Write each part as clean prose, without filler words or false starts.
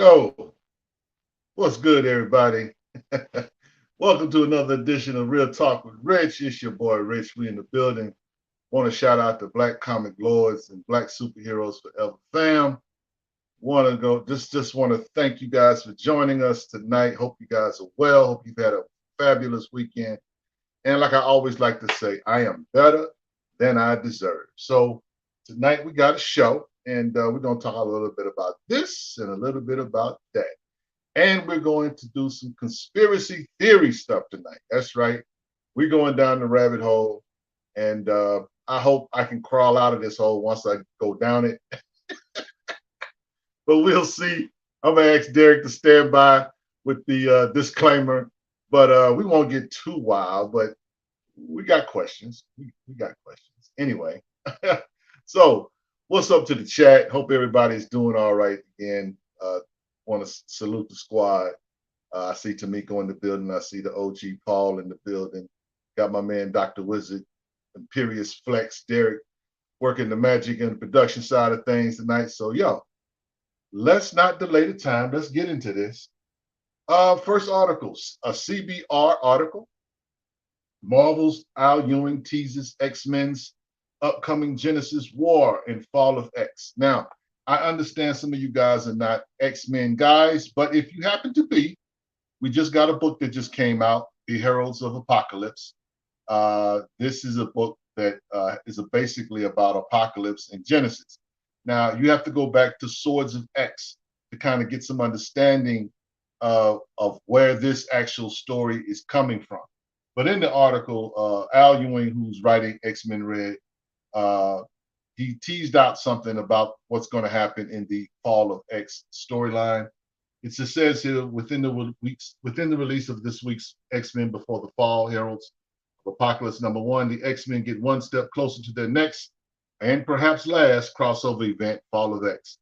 Yo, what's good, everybody? Welcome to another edition of Real Talk with Rich. It's your boy Rich. We in the building. Want to shout out to Black Comic Lords and Black Superheroes Forever Fam. Just want to thank you guys for joining us tonight. Hope you guys are well. Hope you've had a fabulous weekend. And like I always like to say, I am better than I deserve. So tonight we got a show, and we're going to talk a little bit about this and a little bit about that. And we're going to do some conspiracy theory stuff tonight. That's right. We're going down the rabbit hole, and I hope I can crawl out of this hole once I go down it. But we'll see. I'm going to ask Derek to stand by with the disclaimer, but we won't get too wild, but we got questions. We got questions. Anyway, so what's up to the chat? Hope everybody's doing all right again. Want to salute the squad. I see Tamiko in the building. I see the OG Paul in the building. Got my man Dr. Wizard, Imperious Flex, Derek working the magic and the production side of things tonight. So yo, let's not delay the time. Let's get into this. First articles, a CBR article. Marvel's Al Ewing teases X-Men's upcoming Genesis War and Fall of X. Now, I understand some of you guys are not X-Men guys, but if you happen to be, we just got a book that just came out, The Heralds of Apocalypse. This is a book that is basically about Apocalypse and Genesis. Now, you have to go back to Swords of X to kind of get some understanding of where this actual story is coming from. But in the article, Al Ewing, who's writing X-Men Red, he teased out something about what's going to happen in the Fall of X storyline. It says here within the release of this week's X-Men Before the Fall Heralds of Apocalypse #1, the X-Men get one step closer to their next and perhaps last crossover event, Fall of X.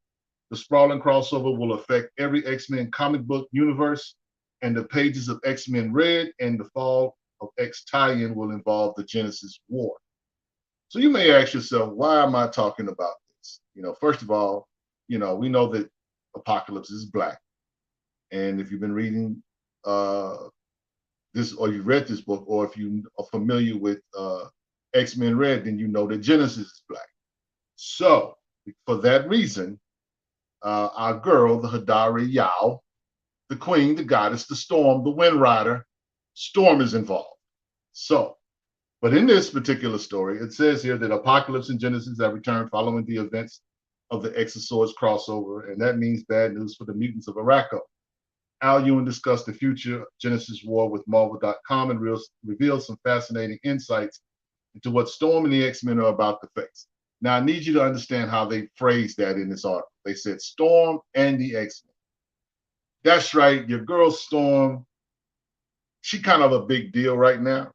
The sprawling crossover will affect every X-Men comic book universe, and the pages of X-Men Red and the Fall of X tie-in will involve the Genesis War. So you may ask yourself, why am I talking about this? First of all, we know that Apocalypse is black. And if you've been reading this, or you read this book, or if you are familiar with X-Men Red, then you know that Genesis is black. So for that reason, our girl, the Hadari Yao, the queen, the goddess, the storm, the wind rider, Storm is involved. But in this particular story, it says here that Apocalypse and Genesis have returned following the events of the X of Swords crossover, and that means bad news for the mutants of Araco. Al Ewing discussed the future Genesis War with Marvel.com and revealed some fascinating insights into what Storm and the X-Men are about to face. Now, I need you to understand how they phrased that in this article. They said Storm and the X-Men. That's right, your girl Storm, she kind of a big deal right now.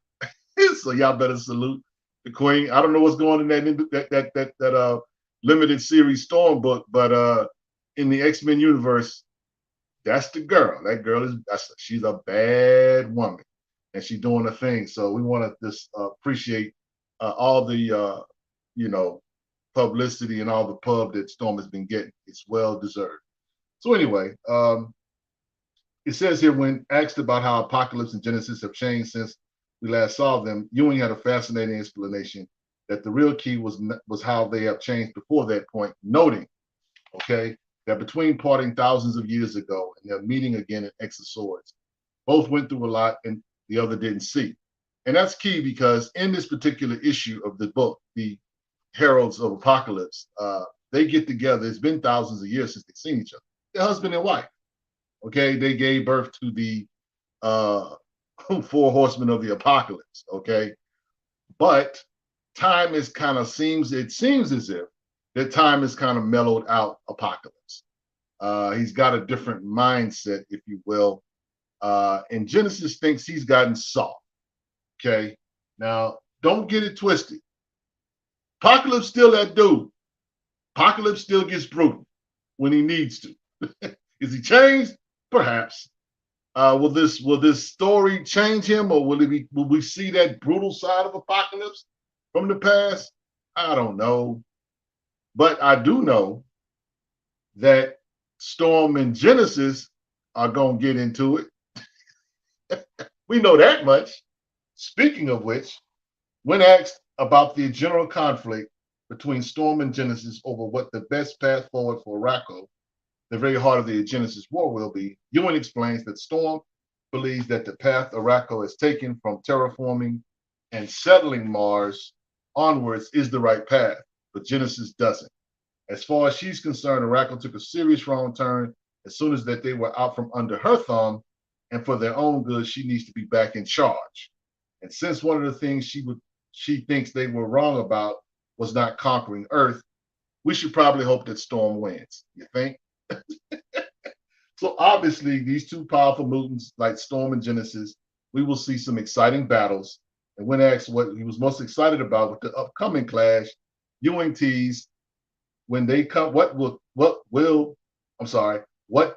So y'all better salute the queen. I don't know what's going on in that limited series Storm book, but in the X-Men universe, that's the girl. That girl she's a bad woman, and she's doing a thing. So we want to just appreciate all the publicity and all the pub that Storm has been getting. It's well deserved. So anyway, it says here, when asked about how Apocalypse and Genesis have changed since we last saw them, Ewing had a fascinating explanation that the real key was how they have changed before that point, noting, that between parting thousands of years ago and their meeting again in X of Swords, both went through a lot and the other didn't see. And that's key because in this particular issue of the book, the Heralds of Apocalypse, they get together. It's been thousands of years since they've seen each other. They're husband and wife. They gave birth to the four horsemen of the apocalypse. But time is it seems as if that time has kind of mellowed out Apocalypse. He's got a different mindset, if you will. And Genesis thinks he's gotten soft. Now, don't get it twisted. Apocalypse still that dude. Apocalypse still gets brutal when he needs to. Is he changed? Perhaps. Will this story change him, or will we see that brutal side of Apocalypse from the past? I don't know. But I do know that Storm and Genesis are going to get into it. We know that much. Speaking of which, when asked about the general conflict between Storm and Genesis over what the best path forward for Racco, the very heart of the Genesis war, will be, Ewing explains that Storm believes that the path Arakko has taken from terraforming and settling Mars onwards is the right path, but Genesis doesn't. As far as she's concerned, Arakko took a serious wrong turn as soon as that they were out from under her thumb, and for their own good, she needs to be back in charge. And since one of the things she thinks they were wrong about was not conquering Earth, we should probably hope that Storm wins. You think? So obviously, these two powerful mutants like Storm and Genesis, we will see some exciting battles. And when asked what he was most excited about with the upcoming clash, Ewing teased when they come, what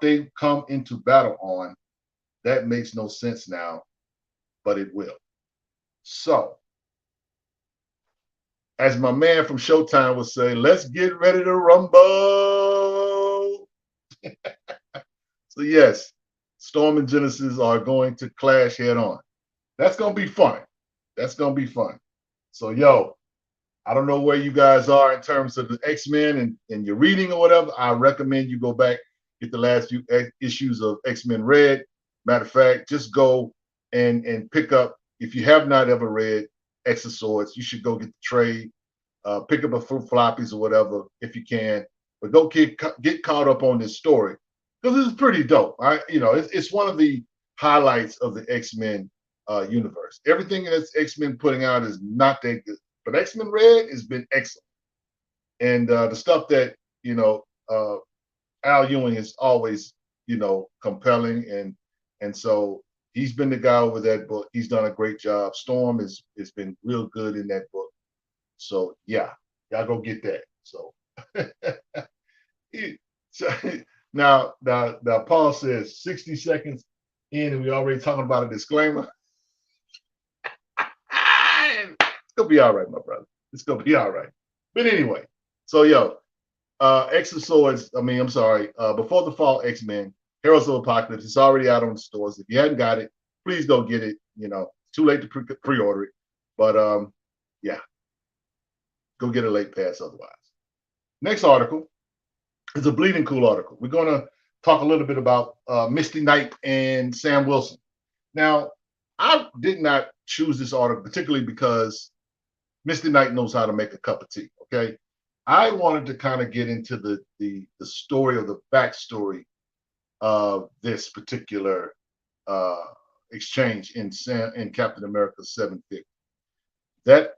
they come into battle on. That makes no sense now, but it will. So, as my man from Showtime would say, let's get ready to rumble. So yes, Storm and Genesis are going to clash head on. That's going to be fun. That's going to be fun. So yo, I don't know where you guys are in terms of the X-Men and your reading or whatever. I recommend you go back, get the last few issues of X-Men Red. Matter of fact, just go and pick up, if you have not ever read X of Swords, you should go get the trade, pick up a few floppies or whatever if you can, but go get caught up on this story because it's pretty dope. It's one of the highlights of the X-Men universe. Everything that's X-Men putting out is not that good, but X-Men Red has been excellent. And the stuff that, Al Ewing is always, compelling. And so he's been the guy over that book. He's done a great job. Storm has been real good in that book. So yeah, y'all go get that. So, now Paul says 60 seconds in and we already talking about a disclaimer. It's gonna be all right, my brother. It's gonna be all right. But anyway, so X of Swords, Before the Fall X-Men, Heralds of Apocalypse, it's already out on the stores. If you hadn't got it, please go get it. It's too late to pre-order it. But yeah, go get a late pass otherwise. Next article is a bleeding cool article. We're going to talk a little bit about Misty Knight and Sam Wilson. Now, I did not choose this article particularly because Misty Knight knows how to make a cup of tea, okay? I wanted to kind of get into the story or the backstory of this particular exchange in Captain America 750. That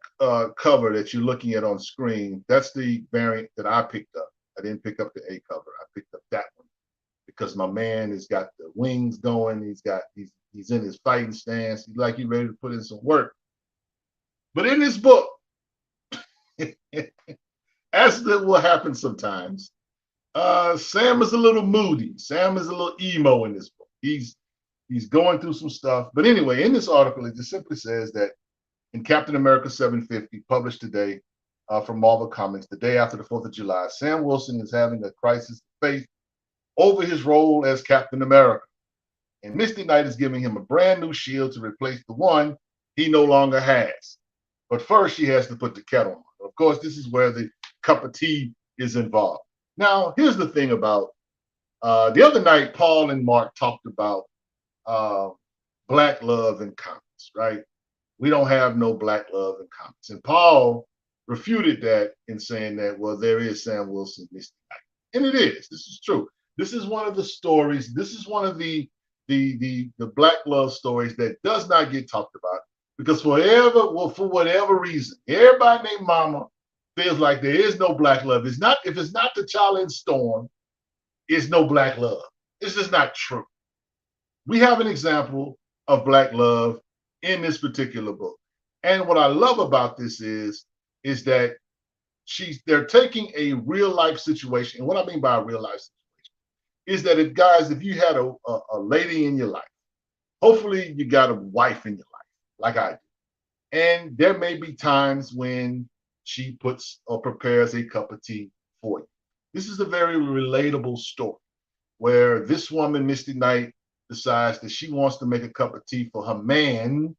cover that you're looking at on screen, that's the variant that I picked up. I didn't pick up the A cover. I picked up that one because my man has got the wings going. He's in his fighting stance. He's like he's ready to put in some work. But in this book, as that will happen sometimes, Sam is a little moody. Sam is a little emo in this book. He's going through some stuff. But anyway, in this article, it just simply says that in Captain America 750, published today from Marvel Comics, the day after the 4th of July, Sam Wilson is having a crisis of faith over his role as Captain America. And Misty Knight is giving him a brand new shield to replace the one he no longer has. But first, she has to put the kettle on. Of course, this is where the cup of tea is involved. Now, here's the thing about the other night, Paul and Mark talked about Black love in comics, right? We don't have no Black love in comics. And Paul refuted that in saying that, well, there is Sam Wilson, Misty Knight. And it is. This is true. This is one of the stories. This is one of the Black love stories that does not get talked about because for whatever reason, everybody named Mama feels like there is no Black love. If it's not T'Challa and Storm, it's no Black love. It's just not true. We have an example of Black love in this particular book. And what I love about this is that they're taking a real life situation. And what I mean by a real life situation is that if you had a lady in your life, hopefully you got a wife in your life, like I do. And there may be times when she puts or prepares a cup of tea for you. This is a very relatable story. where this woman, Misty Knight, decides that she wants to make a cup of tea for her man, and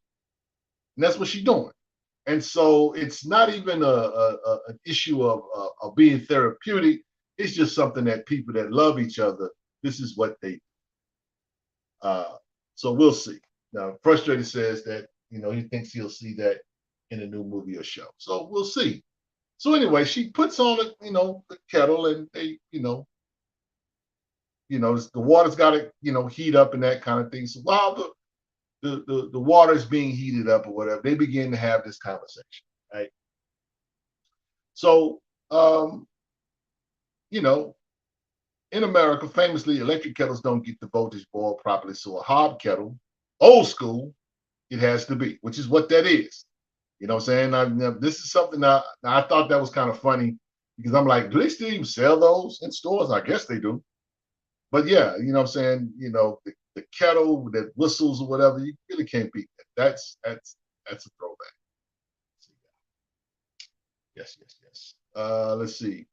that's what she's doing. And so it's not even an issue of being therapeutic. It's just something that people that love each other, this is what they do. So we'll see. Now, Frustrated says that, he thinks he'll see that in a new movie or show. So we'll see. So anyway, she puts on the kettle, and they, the water's got to, heat up and that kind of thing. So while the water is being heated up or whatever, they begin to have this conversation, right? So, in America, famously, electric kettles don't get the voltage boiled properly. So a hob kettle, old school, it has to be, which is what that is. You know what I'm saying? This is something I thought that was kind of funny, because I'm like, do they still even sell those in stores? I guess they do. But yeah, you know what I'm saying? The kettle that whistles or whatever, you really can't beat that. That's a throwback. Yes. Let's see.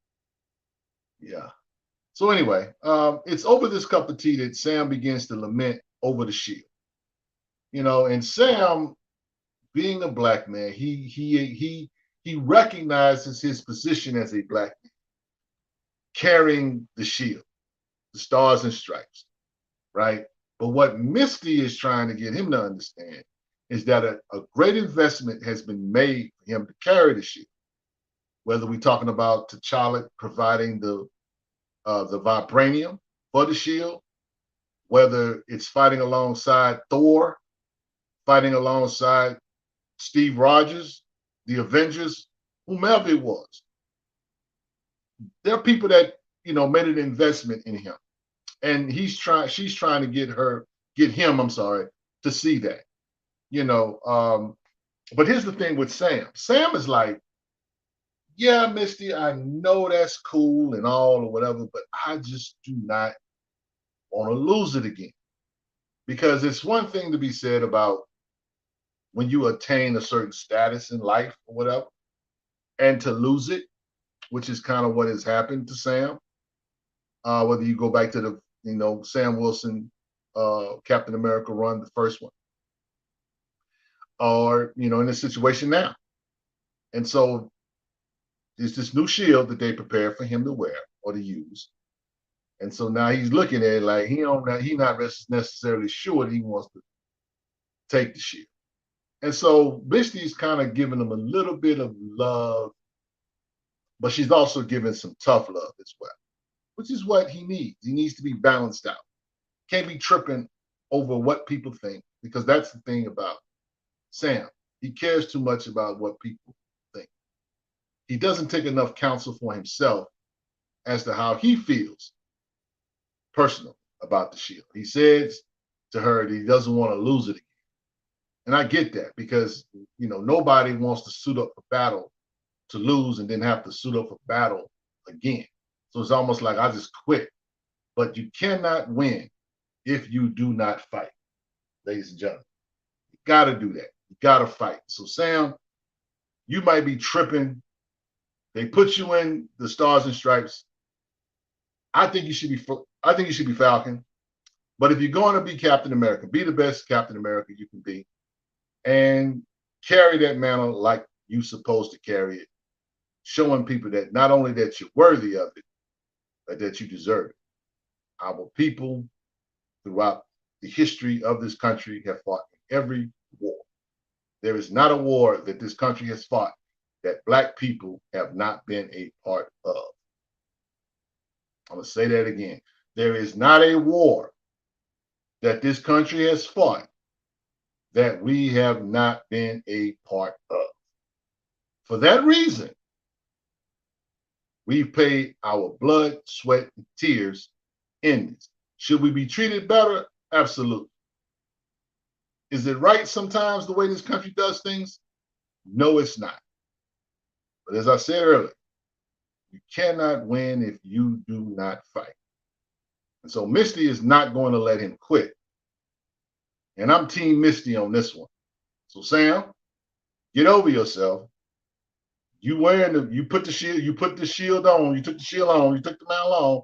Yeah. So anyway, it's over this cup of tea that Sam begins to lament over the shield. And Sam, being a black man, he recognizes his position as a black man, carrying the shield, the stars and stripes, right? But what Misty is trying to get him to understand is that a great investment has been made for him to carry the shield. Whether we're talking about T'Challa providing the vibranium for the shield, whether it's fighting alongside Thor, fighting alongside Steve Rogers, the Avengers, whomever it was. There are people that made an investment in him, and she's trying to get him, to see that. But here's the thing with Sam. Sam is like, yeah, Misty, I know that's cool and all or whatever, but I just do not want to lose it again. Because it's one thing to be said about when you attain a certain status in life or whatever, and to lose it, which is kind of what has happened to Sam. Whether you go back to the, Sam Wilson, Captain America run, the first one, or, in this situation now. And so there's this new shield that they prepared for him to wear or to use. And so now he's looking at it like he's not necessarily sure that he wants to take the shield. And so Misty's kind of giving him a little bit of love, but she's also giving some tough love as well, which is what he needs. He needs to be balanced out. Can't be tripping over what people think, because that's the thing about Sam. He cares too much about what people think. He doesn't take enough counsel for himself as to how he feels personally about the shield. He says to her that he doesn't want to lose it again. And I get that, because, nobody wants to suit up for battle to lose and then have to suit up for battle again. So it's almost like I just quit. But you cannot win if you do not fight, ladies and gentlemen. You got to do that. You got to fight. So Sam, you might be tripping. They put you in the Stars and Stripes. I think you should be Falcon. But if you're going to be Captain America, be the best Captain America you can be, and carry that mantle like you're supposed to carry it, showing people that not only that you're worthy of it, but that you deserve it. Our people throughout the history of this country have fought in every war. There is not a war that this country has fought that Black people have not been a part of. I'm going to say that again. There is not a war that this country has fought that we have not been a part of. For that reason, we've paid our blood, sweat, and tears in this. Should we be treated better? Absolutely. Is it right sometimes the way this country does things? No, it's not. But as I said earlier, you cannot win if you do not fight. And so Misty is not going to let him quit. And I'm Team Misty on this one. So Sam, get over yourself. You put the shield on, you took the shield on, you took the mantle on.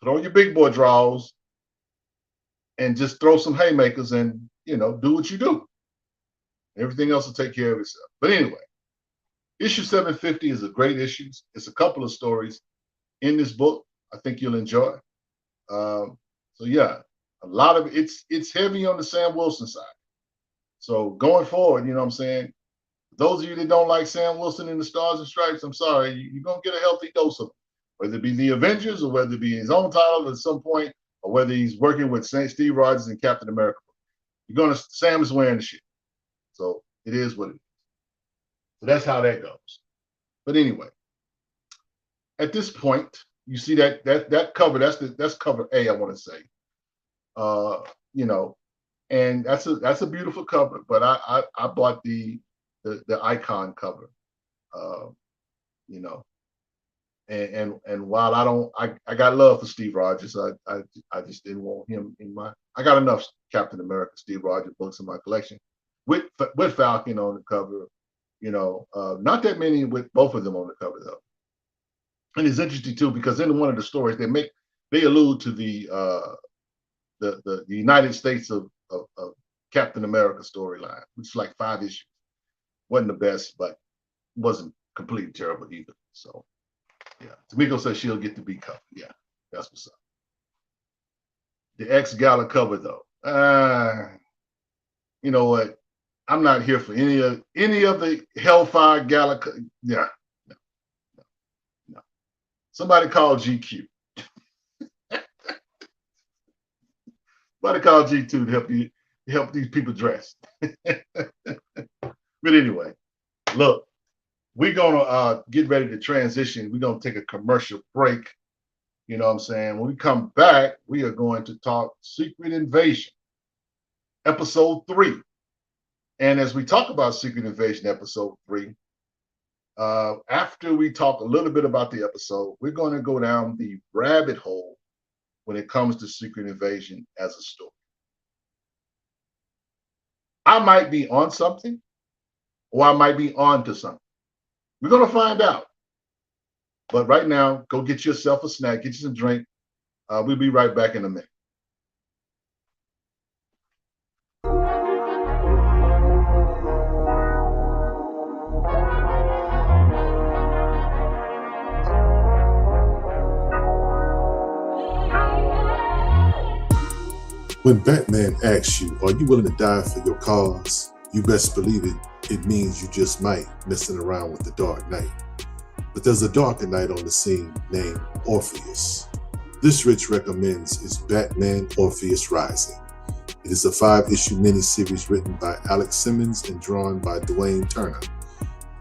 Put on your big boy draws and just throw some haymakers and, do what you do. Everything else will take care of itself. But anyway, issue 750 is a great issue. It's a couple of stories in this book I think you'll enjoy. So yeah, a lot of it's heavy on the Sam Wilson side. So going forward, you know what I'm saying? Those of you that don't like Sam Wilson in the Stars and Stripes, I'm sorry, you're going to get a healthy dose of it. Whether it be the Avengers or whether it be his own title at some point, or whether he's working with Steve Rogers and Captain America. Sam is wearing the shit. So it is what it is. So that's how that goes. But anyway, at this point, you see that cover, that's cover A, I want to say. And that's a beautiful cover, but I bought the icon cover. And while I got love for Steve Rogers, I just didn't want him in my. I got enough Captain America, Steve Rogers books in my collection, with Falcon on the cover. Not that many with both of them on the cover though. And it's interesting too because in one of the stories they allude to the United States of Captain America storyline, which is like 5 issues. Wasn't the best, but wasn't completely terrible either. So yeah, Tamiko says she'll get the B cover. Yeah, that's what's up. The X Gala cover though. You know what? I'm not here for any of the Hellfire Gala. Yeah, no. Somebody call GQ. Somebody call G2 to help these people dress. But anyway, look, we're gonna get ready to transition. We're gonna take a commercial break. You know what I'm saying? When we come back, we are going to talk Secret Invasion, episode 3. And as we talk about Secret Invasion episode 3, after we talk a little bit about the episode, we're going to go down the rabbit hole when it comes to Secret Invasion as a story. I might be on something, or I might be on to something. We're going to find out. But right now, go get yourself a snack, get you some drink. We'll be right back in a minute. When Batman asks you, are you willing to die for your cause? You best believe it means you just might messing around with the Dark Knight. But there's a darker knight on the scene named Orpheus. This Rich recommends is Batman Orpheus Rising. It is a 5-issue miniseries written by Alex Simmons and drawn by Dwayne Turner.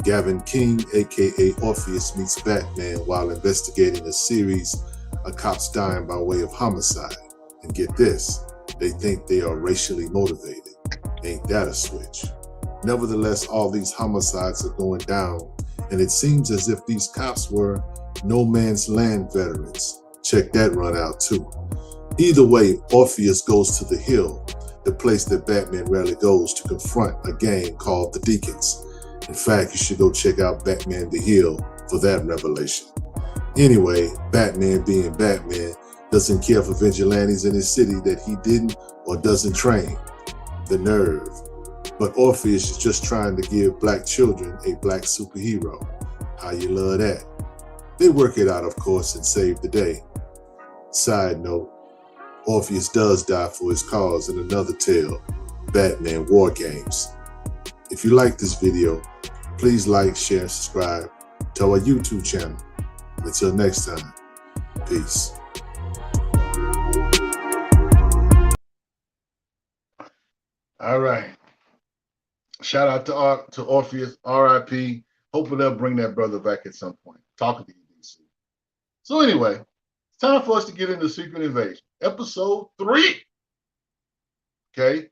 Gavin King, aka Orpheus, meets Batman while investigating a series of cops dying by way of homicide. And get this, they think they are racially motivated. Ain't that a switch? Nevertheless, all these homicides are going down, and it seems as if these cops were no man's land veterans. Check that run out too. Either way, Orpheus goes to the Hill, the place that Batman rarely goes to confront a gang called the Deacons. In fact, you should go check out Batman the Hill for that revelation. Anyway, Batman being Batman, doesn't care for vigilantes in his city that he didn't or doesn't train. The nerve. But Orpheus is just trying to give black children a black superhero. How you love that? They work it out, of course, and save the day. Side note, Orpheus does die for his cause in another tale, Batman War Games. If you like this video, please like, share, and subscribe to our YouTube channel. Until next time, peace. All right. Shout out to Orpheus, RIP. Hopefully they'll bring that brother back at some point. Talking to you, DC. So anyway, it's time for us to get into Secret Invasion, episode 3. Okay.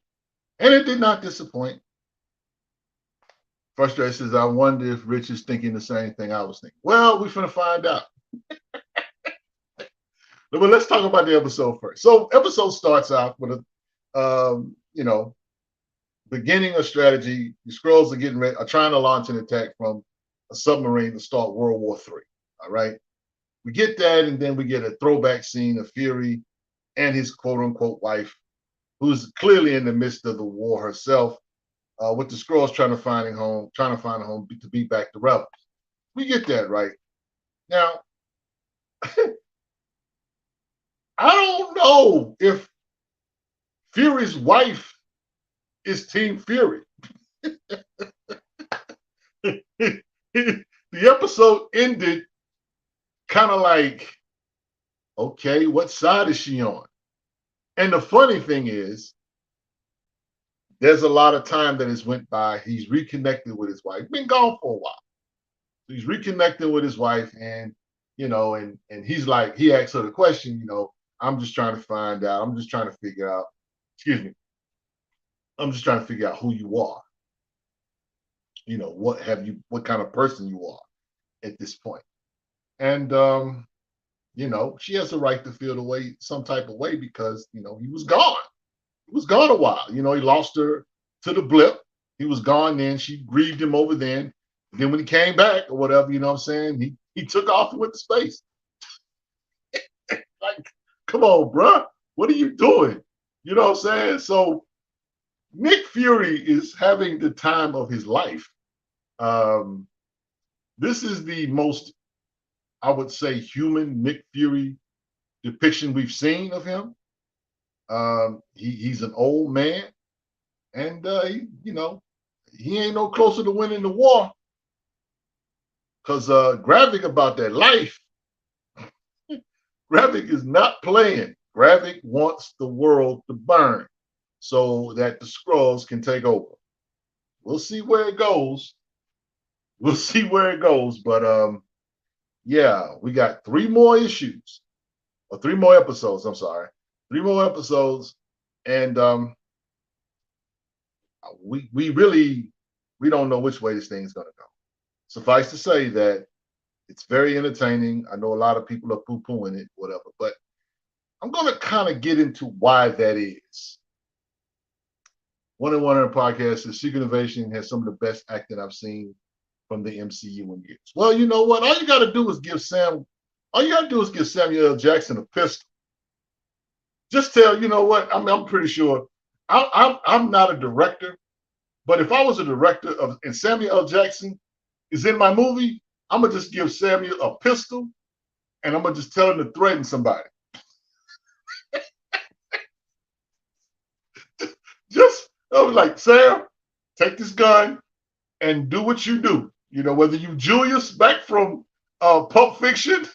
And it did not disappoint. Frustrated says, I wonder if Rich is thinking the same thing I was thinking. Well, we're finna find out. But let's talk about the episode first. So episode starts out with a, beginning a strategy. The Skrulls are trying to launch an attack from a submarine to start World War III. All right. We get that, and then we get a throwback scene of Fury and his quote unquote wife, who's clearly in the midst of the war herself, with the Skrulls trying to find a home to beat back the rebels. We get that right. Now, I don't know if Fury's wife is Team Fury. The episode ended kind of like, okay, what side is she on? And the funny thing is, there's a lot of time that has went by. He's reconnected with his wife. Been gone for a while. So he's reconnecting with his wife, and and he's like, he asks her the question, I'm just trying to find out. I'm just trying to figure out. Excuse me. I'm just trying to figure out who you are. What kind of person you are at this point. And she has a right to feel some type of way because he was gone. He was gone a while. He lost her to the blip. He was gone then. She grieved him over then. Then when he came back or whatever, what I'm saying, he took off and went to space. Like, come on, bruh. What are you doing? You know what I'm saying? So Nick Fury is having the time of his life. This is the most, I would say, human Nick Fury depiction we've seen of him. He's an old man, and he ain't no closer to winning the war. Because Gravik about that life, Gravik is not playing. Gravik wants the world to burn so that the Skrulls can take over. We'll see where it goes. We'll see where it goes. But yeah, we got 3 more issues, or 3 more episodes. I'm sorry, 3 more episodes, and we don't know which way this thing's gonna go. Suffice to say that it's very entertaining. I know a lot of people are poo-pooing it, whatever, but I'm gonna kind of get into why that is. One in One podcast is Secret Invasion has some of the best acting I've seen from the MCU in years. Well, you know what? All you got to do is give Samuel L. Jackson a pistol. Just tell, you know what? I'm pretty sure. I'm not a director, but if I was a director and Samuel L. Jackson is in my movie, I'm gonna just give Samuel a pistol, and I'm gonna just tell him to threaten somebody. I was like, Sam, take this gun and do what you do. Whether you Julius back from Pulp Fiction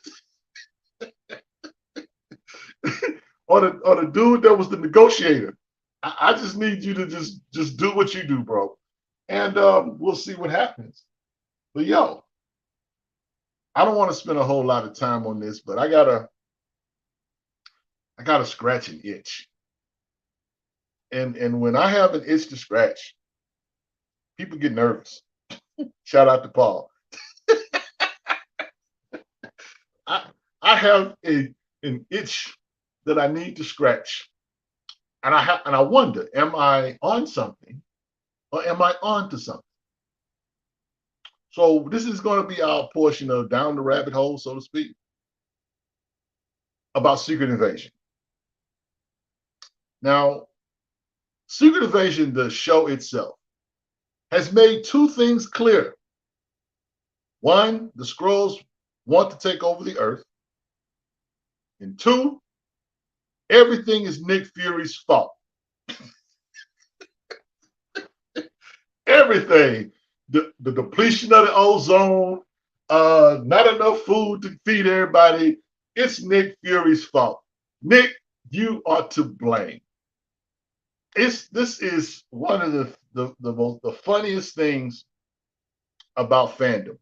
or the dude that was the negotiator. I just need you to just do what you do, bro. And we'll see what happens. But yo, I don't want to spend a whole lot of time on this, but I gotta scratch an itch. And when I have an itch to scratch, people get nervous. Shout out to Paul. I have an itch that I need to scratch, and I wonder, am I on something, or am I on to something? So this is going to be our portion of Down the Rabbit Hole, so to speak, about Secret Invasion. Now, Secret Invasion, the show itself, has made 2 things clear. 1, the Skrulls want to take over the Earth. And 2, everything is Nick Fury's fault. Everything. The depletion of the ozone, not enough food to feed everybody. It's Nick Fury's fault. Nick, you are to blame. This is one of the funniest things about fandom.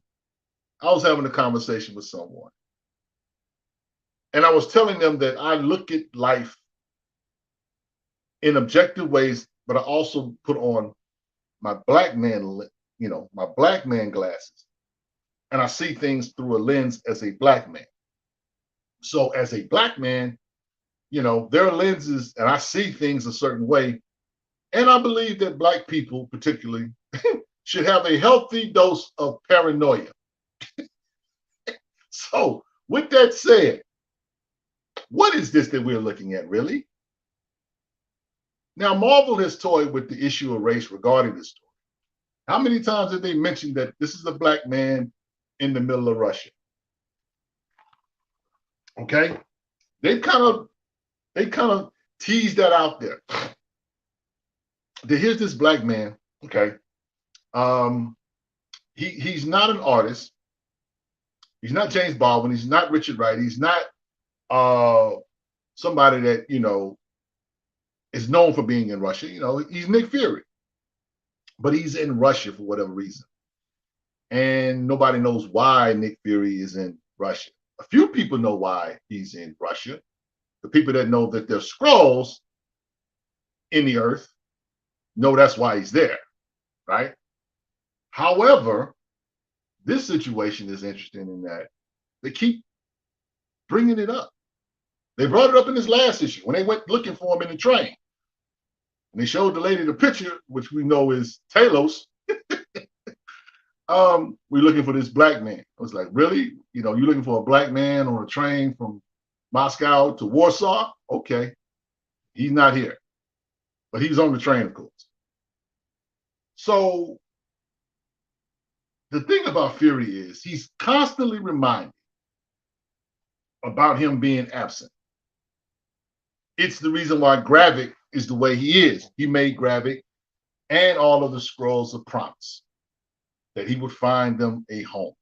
I was having a conversation with someone, and I was telling them that I look at life in objective ways, but I also put on my black man, my black man glasses, and I see things through a lens as a black man. So as a black man, there are lenses, and I see things a certain way. And I believe that Black people, particularly, should have a healthy dose of paranoia. So With that said, what is this that we're looking at, really? Now, Marvel has toyed with the issue of race regarding this story. How many times have they mentioned that this is a black man in the middle of Russia? Okay, they kind of teased that out there. Here's this black man. Okay, he's not an artist. He's not James Baldwin. He's not Richard Wright. He's not somebody that is known for being in Russia. He's Nick Fury, but he's in Russia for whatever reason, and nobody knows why Nick Fury is in Russia. A few people know why he's in Russia. The people that know that there's Skrulls in the earth know that's why he's there, right? However, this situation is interesting in that they keep bringing it up. They brought it up in this last issue when they went looking for him in the train. And they showed the lady the picture, which we know is Talos. We're looking for this black man. I was like, really? You're looking for a black man on a train from Moscow to Warsaw? Okay. He's not here. But he's on the train, of course. So the thing about Fury is he's constantly reminded about him being absent. It's the reason why Gravik is the way he is. He made Gravik and all of the Skrulls a promise that he would find them a home.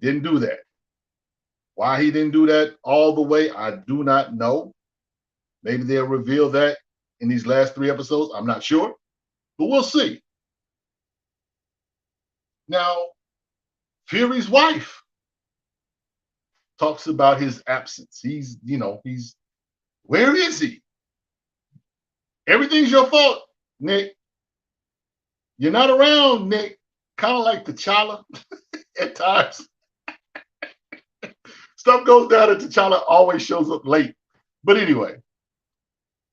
Didn't do that. Why he didn't do that all the way, I do not know. Maybe they'll reveal that in these last 3 episodes. I'm not sure, but we'll see. Now, Fury's wife talks about his absence. He's, where is he? Everything's your fault, Nick. You're not around, Nick. Kind of like T'Challa at times. Stuff goes down and T'Challa always shows up late. But anyway,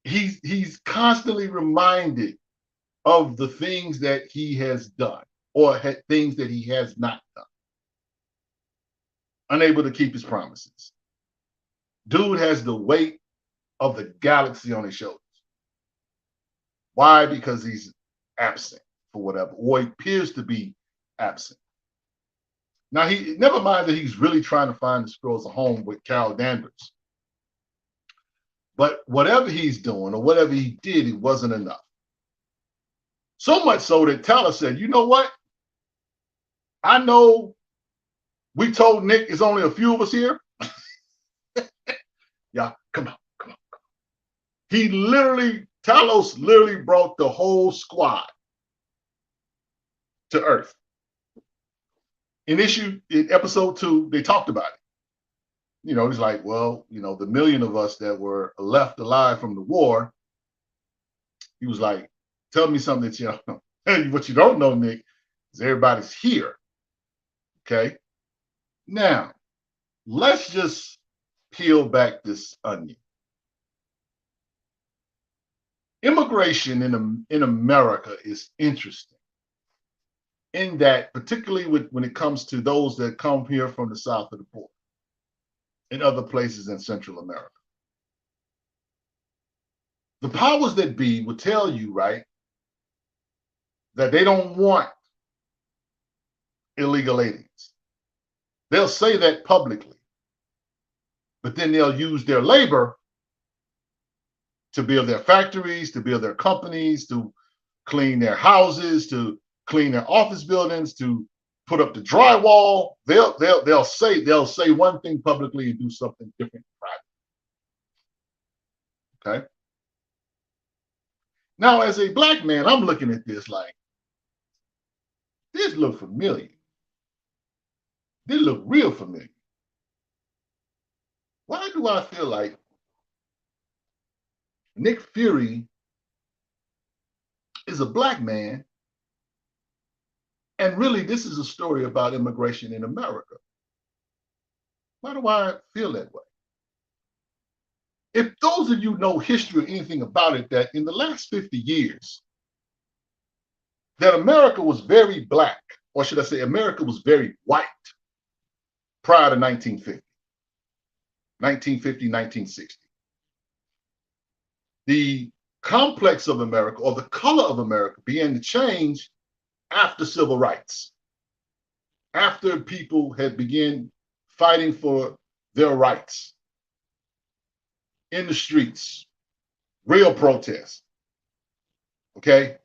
he's constantly reminded of the things that he has done or things that he has not done. Unable to keep his promises. Dude has the weight of the galaxy on his shoulders. Why? Because he's absent for whatever, or he appears to be absent. Now, he never mind that he's really trying to find the Skrulls a home with Carol Danvers. But whatever he's doing or whatever he did, it wasn't enough. So much so that Tyler said, you know what? I know we told Nick it's only a few of us here. Yeah, come on. Talos literally brought the whole squad to Earth. In episode 2, they talked about it. He's like, well, the million of us that were left alive from the war, he was like, tell me something that you don't know. What you don't know, Nick, is everybody's here. Okay? Now, let's just peel back this onion. Immigration in America is interesting in that, particularly when it comes to those that come here from the south of the border and other places in Central America. The powers that be will tell you, right, that they don't want illegal aliens. They'll say that publicly, but then they'll use their labor to build their factories, to build their companies, to clean their houses, to clean their office buildings, to put up the drywall. They'll say one thing publicly and do something different privately. Okay. Now, as a black man, I'm looking at this like, this look familiar. This look real familiar. Why do I feel like Nick Fury is a black man? And really, this is a story about immigration in America. Why do I feel that way? If those of you know history or anything about it, that in the last 50 years, that America was very black, or should I say America was very white. prior to 1950, 1960. The complex of America, or the color of America, began to change after civil rights, after people had begun fighting for their rights in the streets, real protests. Okay?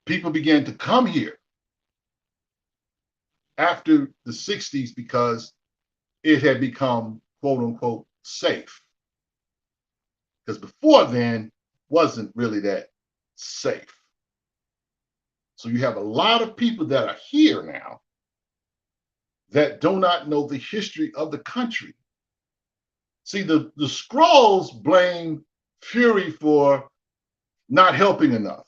People began to come here after the 60s because it had become, quote unquote, safe. Because before then, wasn't really that safe. So you have a lot of people that are here now that do not know the history of the country. See, the scrolls blame Fury for not helping enough.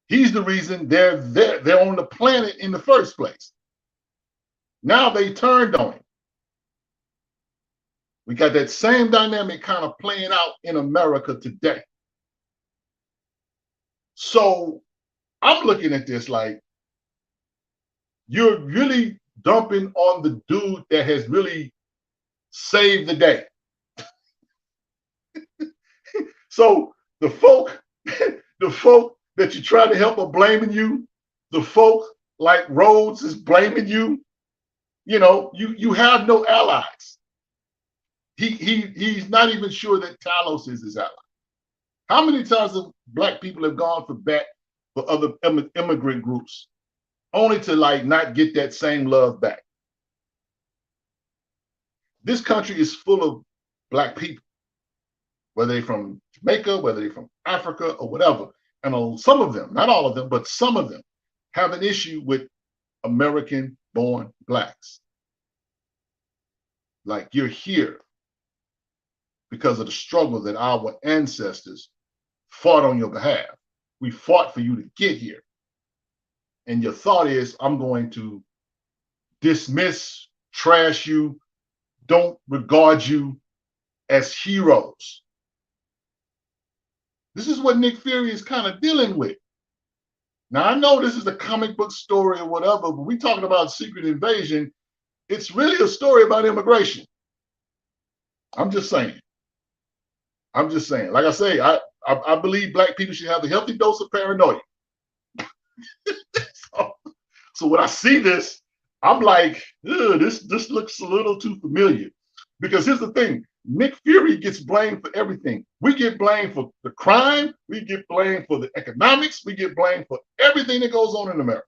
He's the reason they're on the planet in the first place. Now they turned on him. We got that same dynamic kind of playing out in America today. So I'm looking at this like, you're really dumping on the dude that has really saved the day. So the folk that you try to help are blaming you. The folk like Rhodes is blaming you. You know, you have no allies. He's not even sure that Talos is his ally. How many times have Black people have gone for bat for other immigrant groups, only to like not get that same love back? This country is full of Black people, whether they're from Jamaica, whether they're from Africa or whatever. And some of them, not all of them, but some of them have an issue with American-born Blacks. Like, you're here because of the struggle that our ancestors fought on your behalf. We fought for you to get here. And your thought is, I'm going to dismiss, trash you, don't regard you as heroes. This is what Nick Fury is kind of dealing with. Now, I know this is a comic book story or whatever, but we're talking about Secret Invasion. It's really a story about immigration. I'm just saying. I'm just saying. Like I say, I believe Black people should have a healthy dose of paranoia. So when I see this, I'm like, this looks a little too familiar. Because here's the thing, Nick Fury gets blamed for everything. We get blamed for the crime, we get blamed for the economics, we get blamed for everything that goes on in America.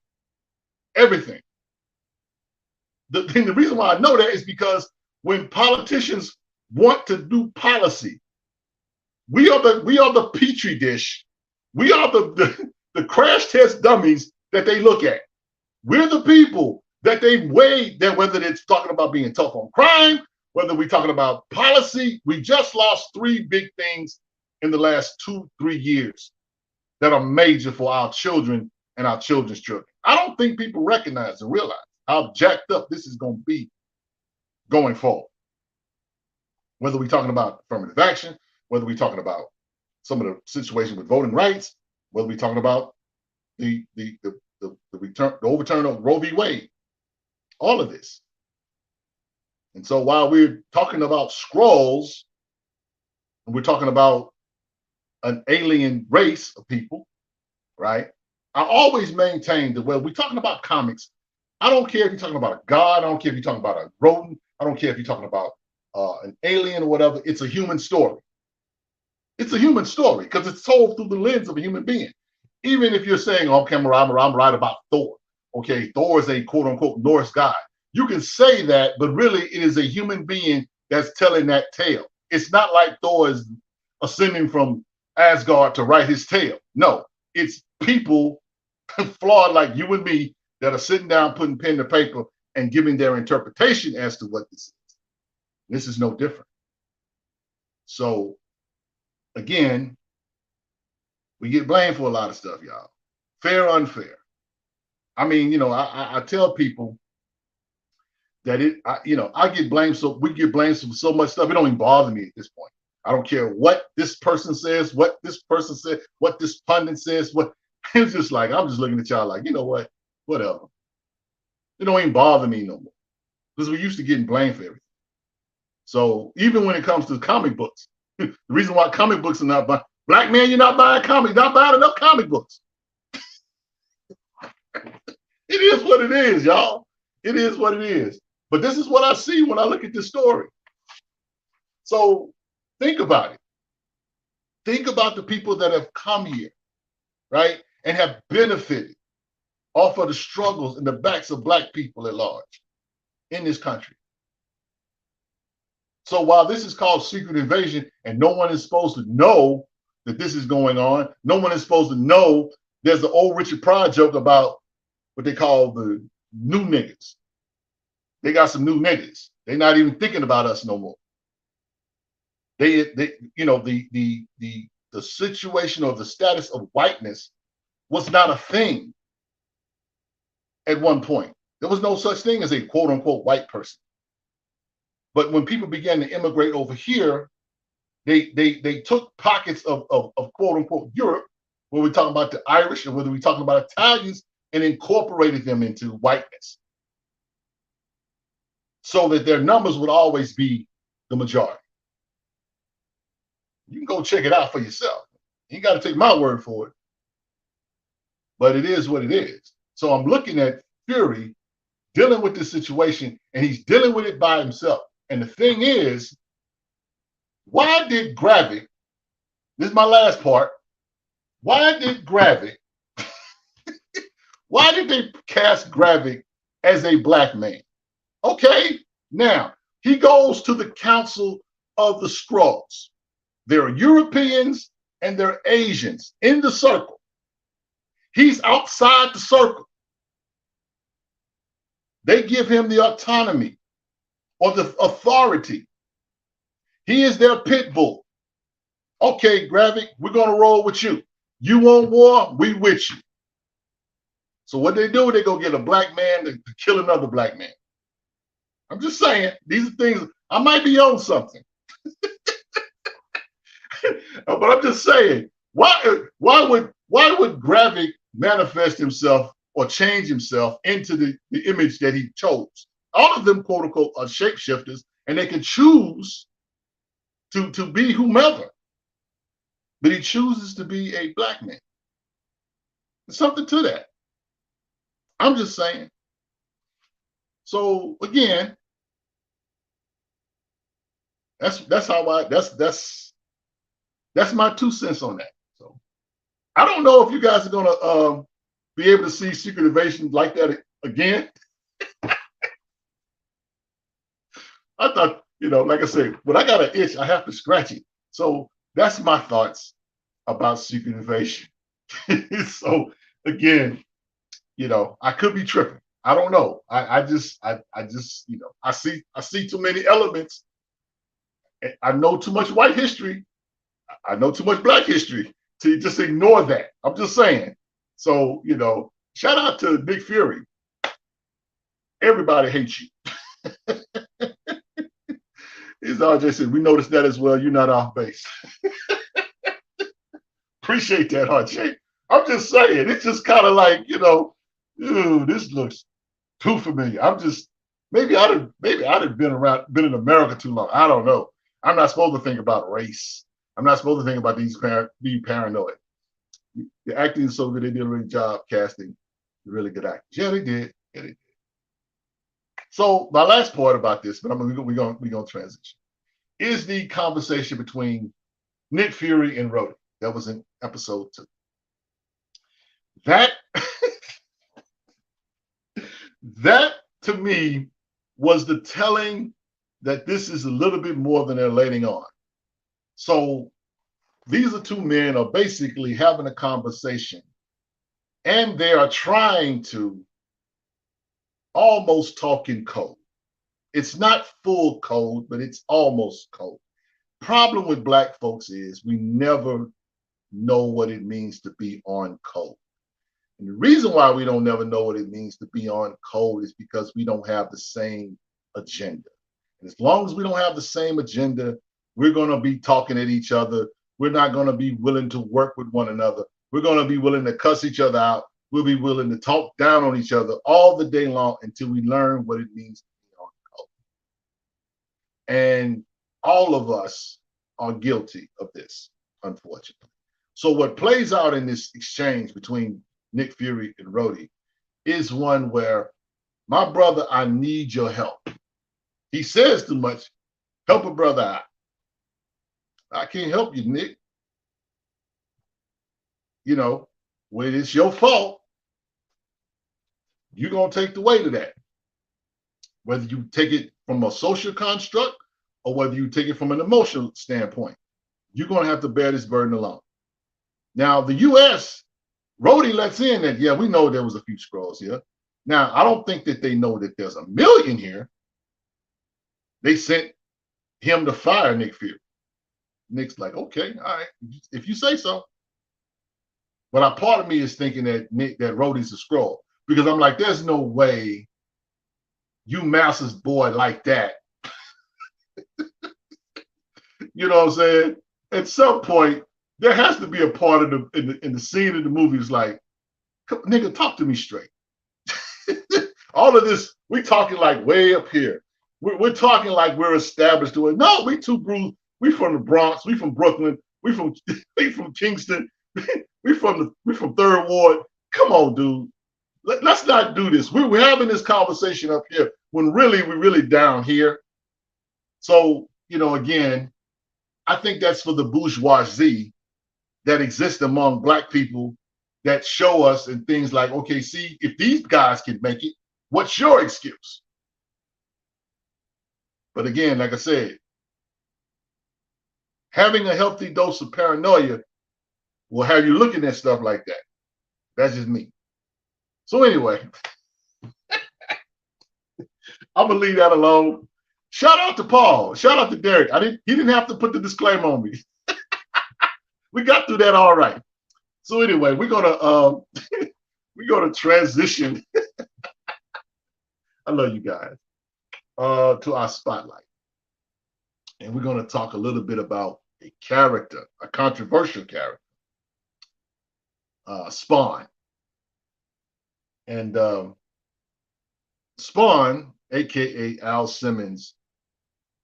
Everything. The reason why I know that is because when politicians want to do policy, we are the petri dish. We are the crash test dummies that they look at. We're the people that they weigh, that whether it's talking about being tough on crime, whether we're talking about policy. We just lost 3 big things in the last 2-3 years that are major for our children and our children's children. I don't think people recognize and realize how jacked up this is going to be going forward. Whether we're talking about affirmative action, whether we're talking about some of the situation with voting rights, whether we're talking about the overturn of Roe v. Wade, all of this. And so while we're talking about scrolls, and we're talking about an alien race of people, right? I always maintain that when we're talking about comics, I don't care if you're talking about a god, I don't care if you're talking about a rodent, I don't care if you're talking about an alien or whatever. It's a human story. It's a human story because it's told through the lens of a human being. Even if you're saying, okay, I'm right about Thor. Okay, Thor is a quote unquote Norse god. You can say that, but really it is a human being that's telling that tale. It's not like Thor is ascending from Asgard to write his tale. No, it's people flawed like you and me that are sitting down, putting pen to paper and giving their interpretation as to what this is. This is no different. So again, we get blamed for a lot of stuff, y'all. Fair or unfair. I mean, you know, I tell people that I get blamed, so we get blamed for so much stuff. It don't even bother me at this point. I don't care what this person says, what this person said, what this pundit says, what. It's just like, I'm just looking at y'all like, you know what, whatever. It don't even bother me no more. because we're used to getting blamed for everything. So even when it comes to comic books, the reason why comic books are not buying, black man, you're not buying comics, not buying enough comic books. It is what it is, y'all. It is what it is. But this is what I see when I look at this story. So think about it. Think about the people that have come here, right, and have benefited off of the struggles and the backs of black people at large in this country. So while this is called secret invasion and no one is supposed to know that this is going on, no one is supposed to know. There's the old Richard Pryor joke about what they call the new niggas. They got some new niggas. They're not even thinking about us no more. They you know, the situation or the status of whiteness was not a thing at one point. There was no such thing as a quote unquote white person. But when people began to immigrate over here, they took pockets of quote unquote Europe, where we're talking about the Irish or whether we're talking about Italians, and incorporated them into whiteness so that their numbers would always be the majority. You can go check it out for yourself. You got to take my word for it. But it is what it is. So I'm looking at Fury dealing with this situation, and he's dealing with it by himself. And the thing is, why did Gravik, this is my last part, why did Gravik, why did they cast Gravik as a black man? Okay, now he goes to the Council of the Skrulls. There are Europeans and there are Asians in the circle. He's outside the circle. They give him the autonomy or the authority. He is their pit bull. Okay, Gravik, we're going to roll with you. You want war? We with you. So what they do, they go get a black man to kill another black man. I'm just saying, these are things, I might be on something. But I'm just saying, why would Gravik manifest himself or change himself into the image that he chose? All of them, quote unquote, are shapeshifters, and they can choose to be whomever. But he chooses to be a black man. There's something to that. I'm just saying. So again, that's my 2 cents on that. So I don't know if you guys are gonna be able to see Secret Invasion like that again. I thought, like I said, when I got an itch, I have to scratch it. So that's my thoughts about Secret Invasion. So again, I could be tripping. I don't know. I just I see too many elements. I know too much white history. I know too much black history to just ignore that. I'm just saying. So, shout out to Nick Fury. Everybody hates you. As RJ said, we noticed that as well. You're not off base. Appreciate that, RJ. I'm just saying, it's just kind of like, this looks too familiar. Maybe I'd have been in America too long. I don't know. I'm not supposed to think about race. I'm not supposed to think about being paranoid. The acting is so good. They did a really good job casting really good actors. Yeah, they did. Yeah, they did. So my last part about this, but we're going to transition, is the conversation between Nick Fury and Rhodey. That was in episode 2. That to me was the telling that this is a little bit more than they're letting on. So these are 2 men are basically having a conversation, and they are trying to almost talk in code. It's not full code, but it's almost code. Problem with black folks is we never know what it means to be on code. And the reason why we don't never know what it means to be on code is because we don't have the same agenda. And as long as we don't have the same agenda, we're going to be talking at each other. We're not going to be willing to work with one another. We're going to be willing to cuss each other out. We'll be willing to talk down on each other all the day long until we learn what it means to be on And all of us are guilty of this, unfortunately. So what plays out in this exchange between Nick Fury and Rhodey is one where, my brother, I need your help. He says too much, help a brother out. I can't help you, Nick. You know, when it's your fault, you're going to take the weight of that. Whether you take it from a social construct or whether you take it from an emotional standpoint, you're going to have to bear this burden alone. Now, the U.S., Rhodey lets in that, yeah, we know there was a few Skrulls here. Now, I don't think that they know that there's a million here. They sent him to fire Nick Fury. Nick's like, okay, all right, if you say so. But a part of me is thinking that Rhodey's a Skrull, because I'm like, there's no way you Masters boy like that. You know what I'm saying? At some point, there has to be a part of in the scene of the movie is like, nigga, talk to me straight. All of this, we talking like way up here. We're talking like we're established to it. No, we too bruised. We from the Bronx. We from Brooklyn. We from Kingston. we from Third Ward. Come on, dude. Let's not do this. We're having this conversation up here when really we're really down here. So, you know, again, I think that's for the bourgeoisie that exists among Black people that show us and things like, okay, see, if these guys can make it, what's your excuse? But again, like I said, having a healthy dose of paranoia will have you looking at stuff like that. That's just me. So anyway, I'm gonna leave that alone. Shout out to Paul. Shout out to Derek. He didn't have to put the disclaimer on me. We got through that all right. So anyway, we're gonna transition. I love you guys. To our spotlight. And we're gonna talk a little bit about a character, a controversial character, Spawn. And Spawn, aka Al Simmons,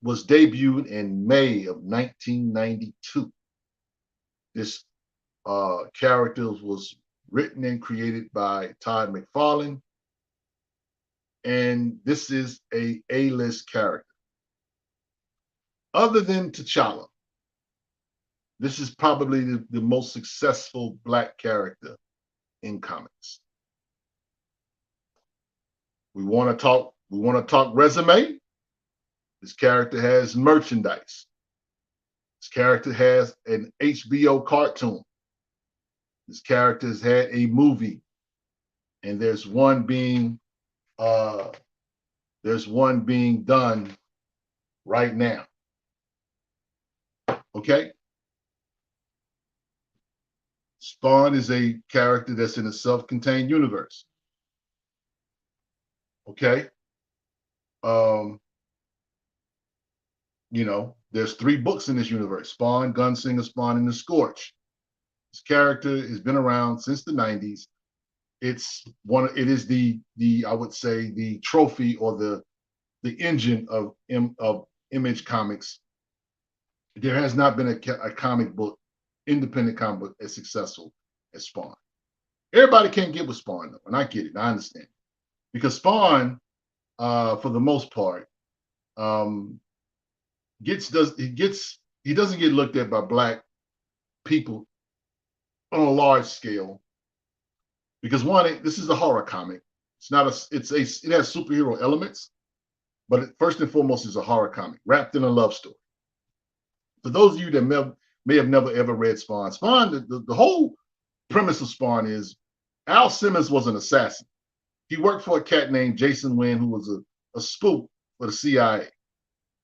was debuted in May of 1992. This character was written and created by Todd McFarlane, and this is a A-list character. Other than T'Challa, this is probably the most successful Black character in comics. We want to talk resume. This character has merchandise. This character has an HBO cartoon. This character has had a movie, and there's one being done right now. Okay. Spawn is a character that's in a self-contained universe. Okay. You know, there's 3 books in this universe: Spawn, Gunslinger, Spawn, and the Scorch. This character has been around since the 90s. It is the I would say the trophy or the engine of Image Comics. There has not been a comic book, independent comic book, as successful as Spawn. Everybody can't get with Spawn though, and I get it, I understand. Because Spawn, for the most part, he doesn't get looked at by Black people on a large scale. Because one, this is a horror comic. It has superhero elements, but first and foremost is a horror comic wrapped in a love story. For those of you that may have never ever read Spawn, the whole premise of Spawn is Al Simmons was an assassin. He worked for a cat named Jason Wynn, who was a spook for the CIA,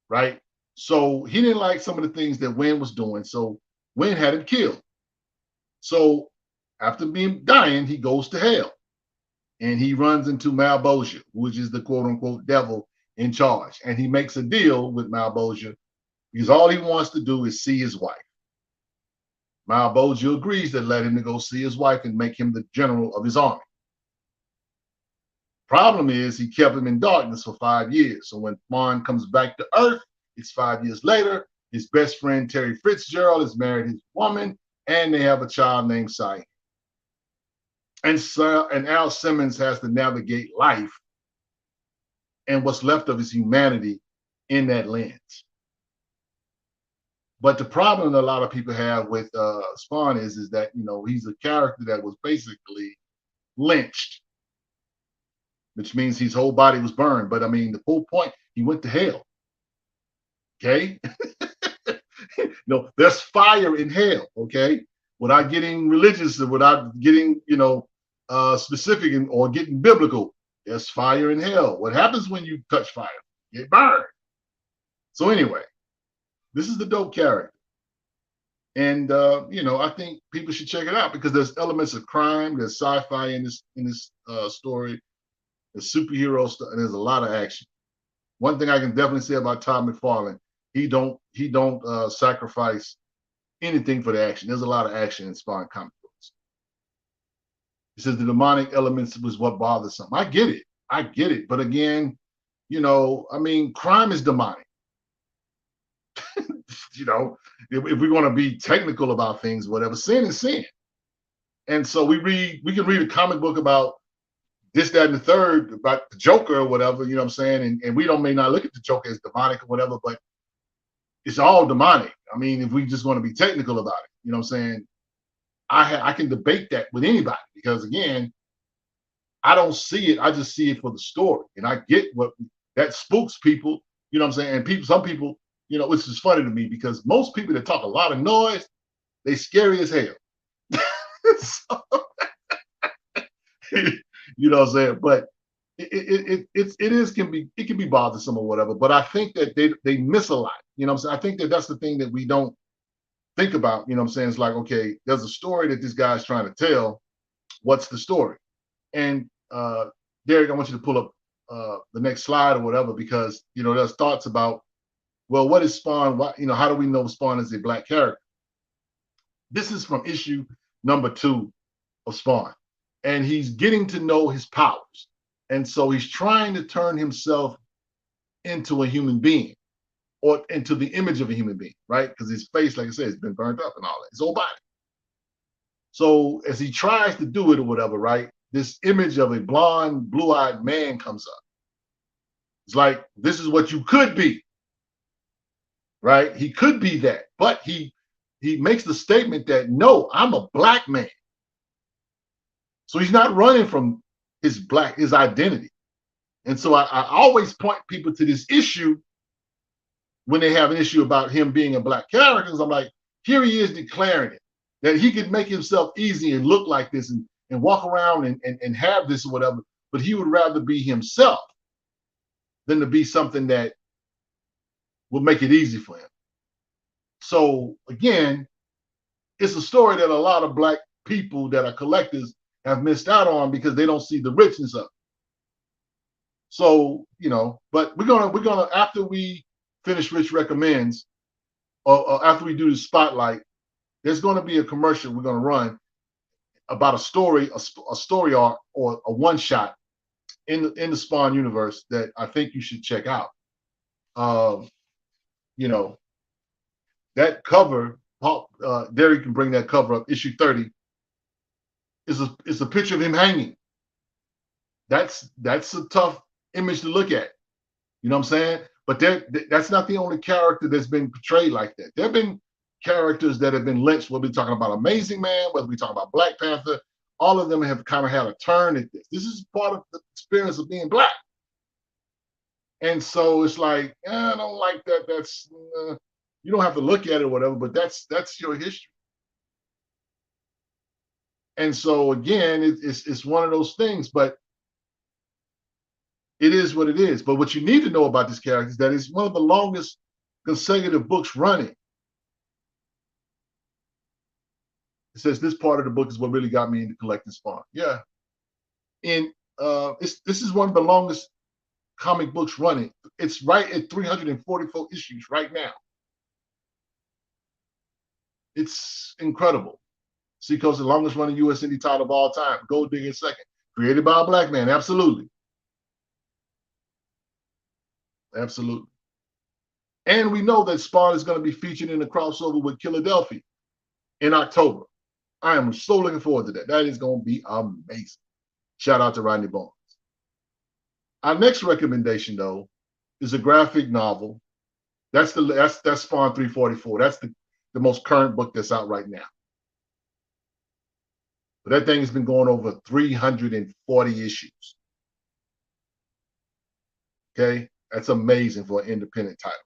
right? So he didn't like some of the things that Wynn was doing, so Wynn had him killed. So after dying, he goes to hell, and he runs into Malebolgia, which is the quote-unquote devil in charge, and he makes a deal with Malebolgia because all he wants to do is see his wife. Malebolgia agrees to let him to go see his wife and make him the general of his army. Problem is, he kept him in darkness for 5 years. So when Spawn comes back to Earth, It's 5 years later. His best friend, Terry Fitzgerald, has married his woman, and they have a child named Cyan. And Al Simmons has to navigate life and what's left of his humanity in that lens. But the problem that a lot of people have with Spawn is that, you know, he's a character that was basically lynched, which means his whole body was burned. But I mean, the whole point, he went to hell. Okay. No, there's fire in hell. Okay. Without getting religious, without getting, you know, specific or getting biblical, there's fire in hell. What happens when you touch fire? You get burned. So anyway, this is the dope character. And you know, I think people should check it out because there's elements of crime, there's sci-fi in this story, there's superhero stuff, and there's a lot of action. One thing I can definitely say about Todd McFarlane, he don't sacrifice anything for the action. There's a lot of action in Spawn comic books. He says the demonic elements was what bothers some. I get it. But again, you know, I mean, crime is demonic. You know, if we're going to be technical about things, whatever, sin is sin. And so we can read a comic book about this, that, and the third, about the Joker or whatever, you know what I'm saying? And we may not look at the Joker as demonic or whatever, but it's all demonic. I mean, if we just want to be technical about it, you know what I'm saying? I can debate that with anybody because, again, I don't see it. I just see it for the story. And I get what that spooks people, you know what I'm saying? And some people, you know, which is funny to me because most people that talk a lot of noise, they scary as hell. So, you know what I'm saying? But it can be bothersome or whatever. But I think that they miss a lot. You know what I'm saying? I think that's the thing that we don't think about. You know what I'm saying? It's like, okay, there's a story that this guy's trying to tell. What's the story? And Derek, I want you to pull up the next slide or whatever because, you know, there's thoughts about, well, what is Spawn? What, you know, how do we know Spawn is a black character? This is from issue number 2 of Spawn. And he's getting to know his powers. And so he's trying to turn himself into a human being or into the image of a human being, right? Because his face, like I said, has been burnt up and all that, his whole body. So as he tries to do it or whatever, right, this image of a blonde, blue-eyed man comes up. It's like, this is what you could be, right? He could be that, but he makes the statement that, no, I'm a black man. So he's not running from his identity. And so I always point people to this issue when they have an issue about him being a black character. Because I'm like, here he is declaring it, that he could make himself easy and look like this and walk around and have this or whatever, but he would rather be himself than to be something that will make it easy for him. So again, it's a story that a lot of black people that are collectors have missed out on because they don't see the richness of it. So, you know, but we're gonna after we finish Rich Recommends, or after we do the spotlight, there's gonna be a commercial we're gonna run about a story arc or a one shot in the Spawn universe that I think you should check out. You know, that cover, Derek can bring that cover up, issue 30. Is a picture of him hanging. That's a tough image to look at. You know what I'm saying? But that's not the only character that's been portrayed like that. There have been characters that have been lynched. Whether we're talking about Amazing Man, whether we're talking about Black Panther, all of them have kind of had a turn at this. This is part of the experience of being black. And so it's like, I don't like that. That's you don't have to look at it or whatever, but that's your history. And so again, it's one of those things, but it is what it is. But what you need to know about this character is that it's one of the longest consecutive books running. It says this part of the book is what really got me into collecting Spawn. Yeah. And this is one of the longest comic books running. It's right at 344 issues right now. It's incredible. Seacoast, the longest running U.S. indie title of all time. Gold Digger second. Created by a black man. Absolutely. Absolutely. And we know that Spawn is going to be featured in a crossover with Philadelphia in October. I am so looking forward to that. That is going to be amazing. Shout out to Rodney Bones. Our next recommendation, though, is a graphic novel. That's Spawn 344. That's the most current book that's out right now. But that thing has been going over 340 issues. Okay, that's amazing for an independent title.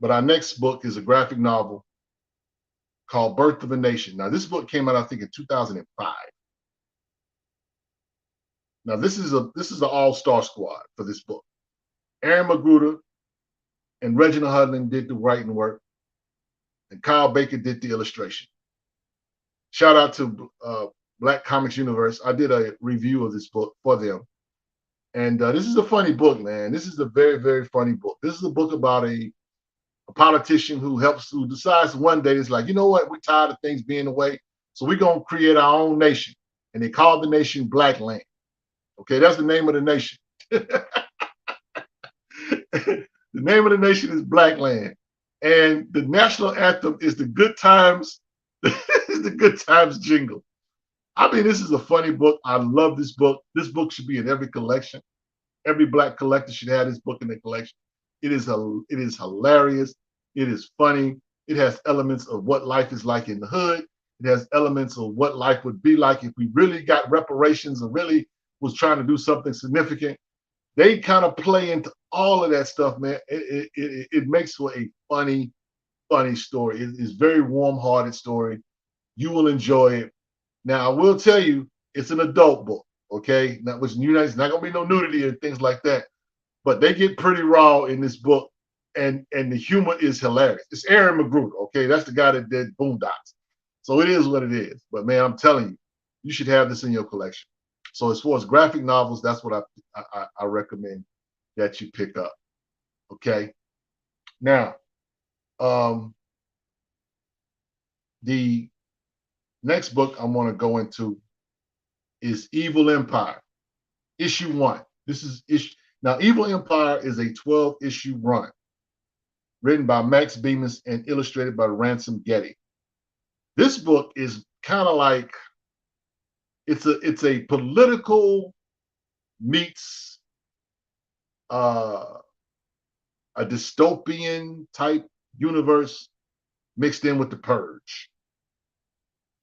But our next book is a graphic novel called Birth of a Nation. Now, this book came out, I think, in 2005. Now, this is an all-star squad for this book. Aaron Magruder and Reginald Hudlin did the writing work, and Kyle Baker did the illustration. Shout out to Black Comics Universe. I did a review of this book for them. And this is a funny book, man. This is a very, very funny book. This is a book about a politician who decides one day, it's like, you know what, we're tired of things being the way, so we're going to create our own nation. And they call the nation Black Land. Okay, that's the name of the nation. The name of the nation is Black Land. And the national anthem is the Good Times, the Good Times jingle. I mean, this is a funny book. I love this book. This book should be in every collection. Every Black collector should have this book in their collection. It is hilarious. It is funny. It has elements of what life is like in the hood. It has elements of what life would be like if we really got reparations and really was trying to do something significant. They kind of play into all of that stuff, man. It makes for a funny story. It is a very warm-hearted story. You will enjoy it. Now, I will tell you, it's an adult book, okay? Now, which it's not going to be no nudity and things like that. But they get pretty raw in this book, and the humor is hilarious. It's Aaron Magruder, okay? That's the guy that did Boondocks. So it is what it is. But, man, I'm telling you, you should have this in your collection. So as far as graphic novels, that's what I recommend that you pick up, okay? Now, the next book I want to go into is Evil Empire, issue 1. This is Now, Evil Empire is a 12-issue run written by Max Bemis and illustrated by Ransom Getty. This book is kind of like, it's a political meets a dystopian type universe mixed in with the Purge.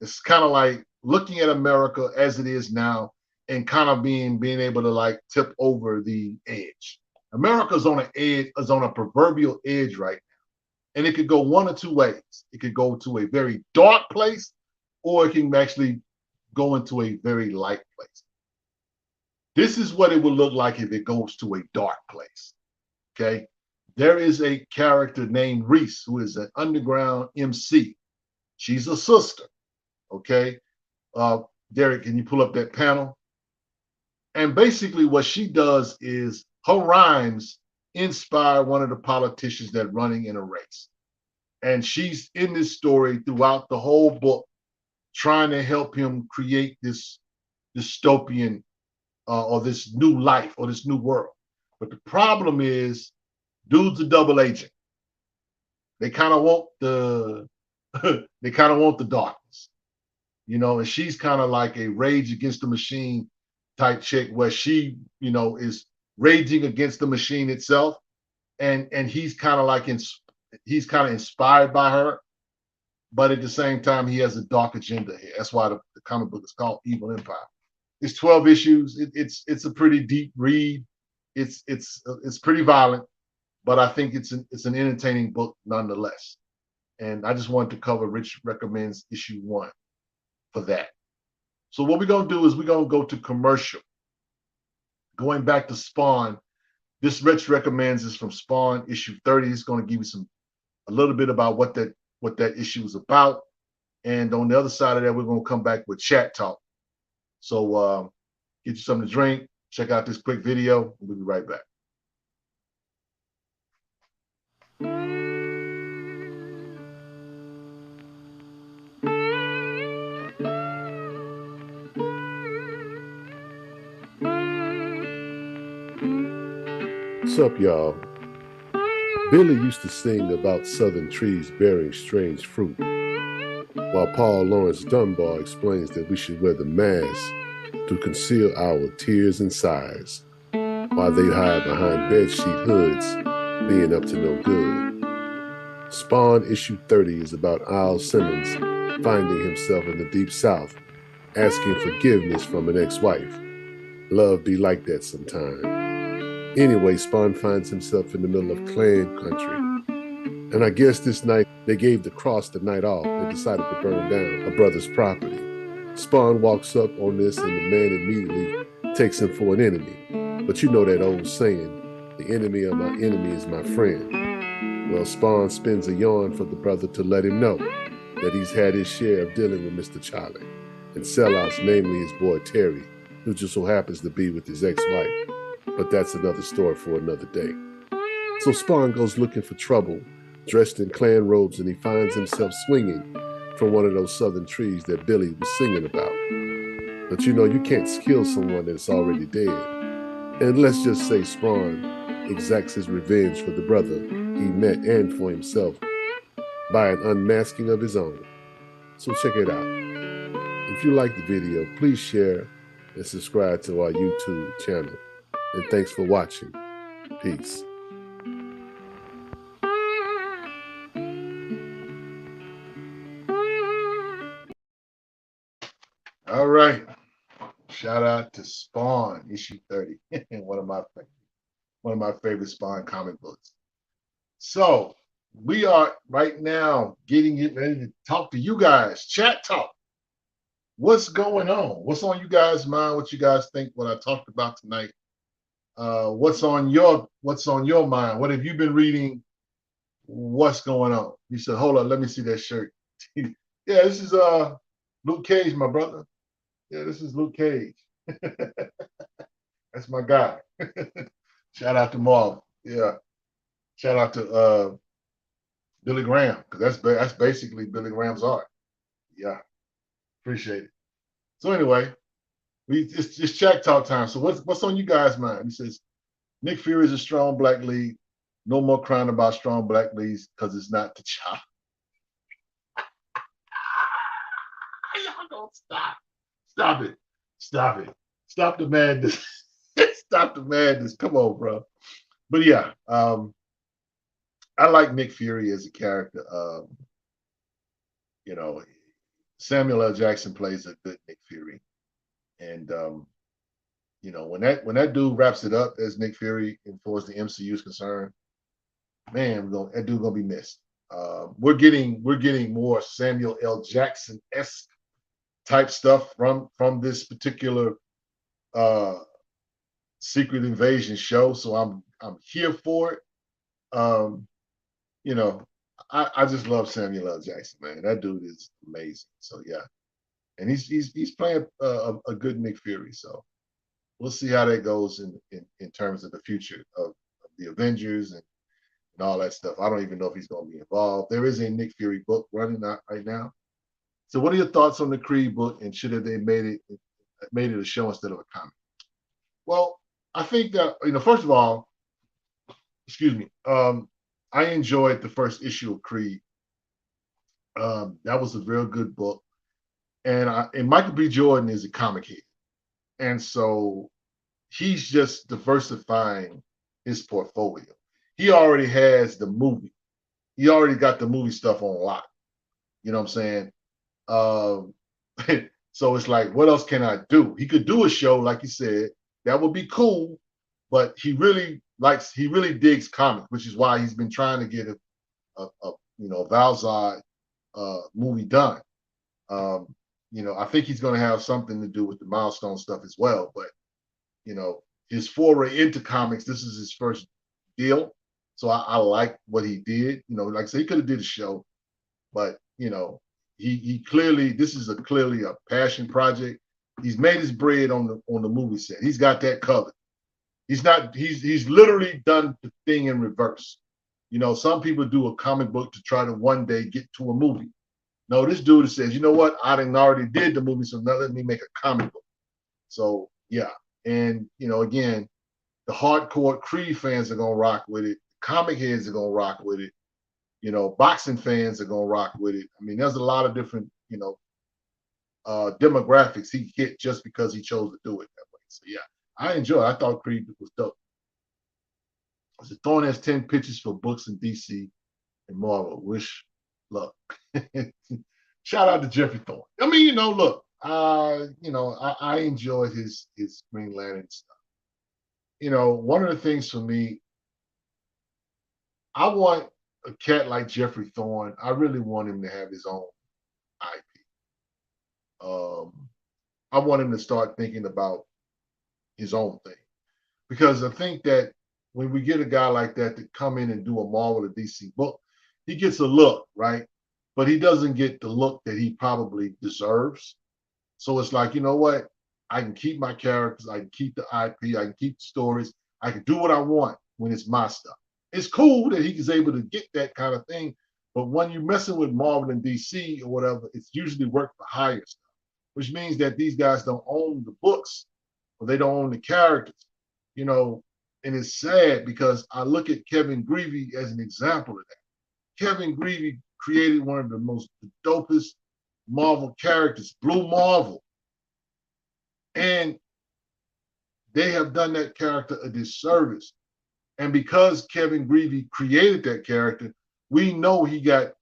It's kind of like looking at America as it is now and kind of being able to like tip over the edge. America's on an edge, is on a proverbial edge right now. And it could go one or two ways. It could go to a very dark place, or it can actually go into a very light place. This is what it would look like if it goes to a dark place. Okay. There is a character named Reese who is an underground MC. She's a sister. Okay. Derek, can you pull up that panel? And basically what she does is her rhymes inspire one of the politicians that's running in a race. And she's in this story throughout the whole book, trying to help him create this dystopian or this new life or this new world. But the problem is, dude's a double agent. They kind of want the darkness, you know, and she's kind of like a Rage Against the Machine type chick where she, you know, is raging against the machine itself, and he's kind of like he's kind of inspired by her, but at the same time he has a dark agenda here. That's why the comic book is called Evil Empire. It's 12 issues. It's a pretty deep read. It's pretty violent, but I think it's an entertaining book nonetheless. And I just wanted to cover Rich Recommends issue 1 for that. So what we're going to do is we're going to go to commercial. Going back to Spawn, this Rich Recommends is from Spawn issue 30. It's going to give you a little bit about what that issue is about. And on the other side of that, we're going to come back with chat talk. So get you something to drink, check out this quick video, and we'll be right back. What's up, y'all? Billy used to sing about southern trees bearing strange fruit, while Paul Laurence Dunbar explains that we should wear the mask to conceal our tears and sighs, while they hide behind bedsheet hoods, being up to no good. Spawn issue 30 is about Al Simmons finding himself in the Deep South, asking forgiveness from an ex-wife. Love be like that sometime. Anyway, Spawn finds himself in the middle of Klan country. And I guess this night they gave the cross the night off and decided to burn down a brother's property. Spawn walks up on this and the man immediately takes him for an enemy. But you know that old saying, the enemy of my enemy is my friend. Well, Spawn spins a yarn for the brother to let him know that he's had his share of dealing with Mr. Charlie and sellouts, namely his boy Terry, who just so happens to be with his ex-wife. But that's another story for another day. So Spawn goes looking for trouble, dressed in Klan robes, and he finds himself swinging from one of those southern trees that Billy was singing about. But you know, you can't kill someone that's already dead. And let's just say Spawn exacts his revenge for the brother he met and for himself by an unmasking of his own. So check it out. If you like the video, please share and subscribe to our YouTube channel. And thanks for watching. Peace. All right. Shout out to Spawn, issue 30. one of my favorite Spawn comic books. So we are right now getting it ready to talk to you guys. Chat talk. What's going on? What's on you guys' mind? What you guys think? What I talked about tonight? What's on your mind? What have you been reading? What's going on? You said, hold on, let me see that shirt. Yeah, this is Luke Cage, my brother. Yeah, this is Luke Cage. That's my guy. Shout out to Marv. Yeah. Shout out to Billy Graham, because that's basically Billy Graham's art. Yeah. Appreciate it. So anyway, it's chat talk time. So what's on you guys' mind? He says, Nick Fury is a strong black lead. No more crying about strong black leads because it's not the job. Y'all don't stop. Stop it. Stop it. Stop the madness. Stop the madness. Come on, bro. But yeah, I like Nick Fury as a character. You know, Samuel L. Jackson plays a good Nick Fury. And you know, when that dude wraps it up as Nick Fury as far as the MCU is concerned, man, that dude gonna be missed. We're getting more Samuel L. Jackson-esque type stuff from this particular Secret Invasion show, so I'm here for it. You know, I just love Samuel L. Jackson, man. That dude is amazing. So yeah, and he's playing a good Nick Fury. So we'll see how that goes in terms of the future of the Avengers and all that stuff. I don't even know if he's going to be involved. There is a Nick Fury book running out right now. So what are your thoughts on the Creed book, and should have they made it a show instead of a comic? Well, I think that, you know, first of all, excuse me, I enjoyed the first issue of Creed. That was a real good book. And Michael B. Jordan is a comic head. And so he's just diversifying his portfolio. He already has the movie. He already got the movie stuff on lock. You know what I'm saying? So it's like, what else can I do? He could do a show, like you said, that would be cool, but he really digs comics, which is why he's been trying to get a Valzad movie done. You know, I think he's going to have something to do with the Milestone stuff as well. But you know, his foray into comics, this is his first deal, so I like what he did. You know, like I said, he could have did a show, but you know, he clearly, this is clearly a passion project. He's made his bread on the movie set. He's got that covered. He's literally done the thing in reverse. You know, some people do a comic book to try to one day get to a movie. No, this dude says, you know what? I already did the movie, so now let me make a comic book. So yeah, and you know, again, the hardcore Creed fans are gonna rock with it. Comic heads are gonna rock with it. Boxing fans are gonna rock with it. I mean, there's a lot of different, demographics he hit just because he chose to do it that way. So yeah, I enjoy it. I thought Creed was dope. So Thorne has 10 pitches for books in DC and Marvel. Wish luck. Shout out to Jeffrey Thorne. I mean, look, I enjoyed his Green Lantern stuff. One of the things for me, I want a cat like Jeffrey Thorne. I really want him to have his own IP. I want him to start thinking about his own thing, because I think that when we get a guy like that to come in and do a Marvel or DC book, he gets a look, right? But he doesn't get the look that he probably deserves. So it's like, you know what? I can keep my characters, I can keep the IP, I can keep the stories, I can do what I want when it's my stuff. It's cool that he's able to get that kind of thing, but when you're messing with Marvel and DC or whatever, it's usually work for hire stuff, which means that these guys don't own the books or they don't own the characters, and it's sad because I look at Kevin Greavy as an example of that. Kevin Greavy created one of the most dopest Marvel characters, Blue Marvel. And they have done that character a disservice. And because Kevin Greavy created that character, we know he got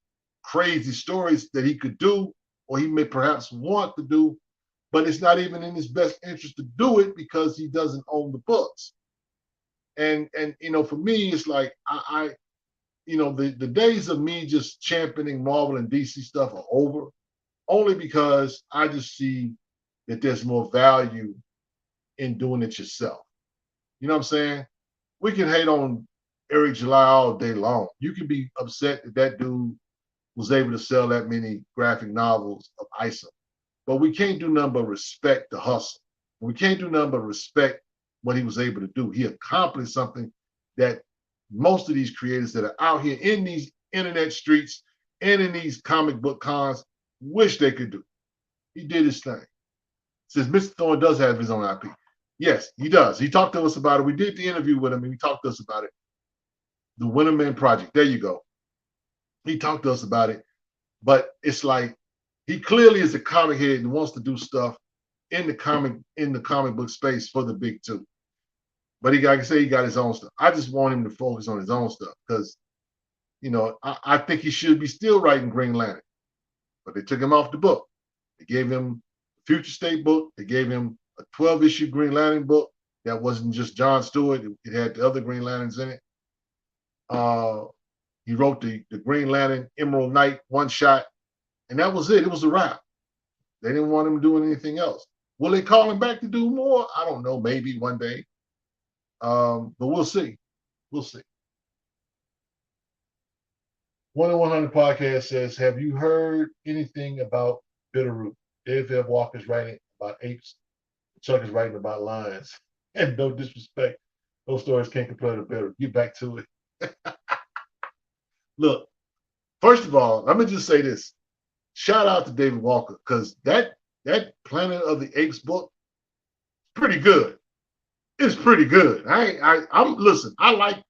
crazy stories that he could do, or he may perhaps want to do, but it's not even in his best interest to do it because he doesn't own the books. And for me, it's like the days of me just championing Marvel and DC stuff are over, only because I just see that there's more value in doing it yourself. You know what I'm saying? We can hate on Eric July all day long. You can be upset that dude was able to sell that many graphic novels of ISO, but we can't do nothing but respect the hustle. We can't do nothing but respect what he was able to do. He accomplished something that most of these creators that are out here in these internet streets and in these comic book cons wish they could do. He did his thing. Since Mr. Thorne does have his own IP. Yes, he does. He talked to us about it. We did the interview with him and he talked to us about it. The Winterman Project. There you go. He talked to us about it. But it's like he clearly is a comic head and wants to do stuff in the comic book space for the big two. But he got his own stuff. I just want him to focus on his own stuff because, I think he should be still writing Green Lantern. But they took him off the book. They gave him a Future State book. They gave him a 12-issue Green Lantern book that wasn't just John Stewart. It had the other Green Lanterns in it. He wrote the Green Lantern Emerald Knight one-shot, and that was it. It was a wrap. They didn't want him doing anything else. Will they call him back to do more? I don't know. Maybe one day. But we'll see. We'll see. 1-100 Podcast says, have you heard anything about Bitterroot? David F. Walker's writing about apes. Chuck is writing about lions. And no disrespect, those stories can't compare to Bitterroot. Get back to it. Look, first of all, let me just say this. Shout out to David Walker, because that Planet of the Apes book is pretty good. It's pretty good. Listen, I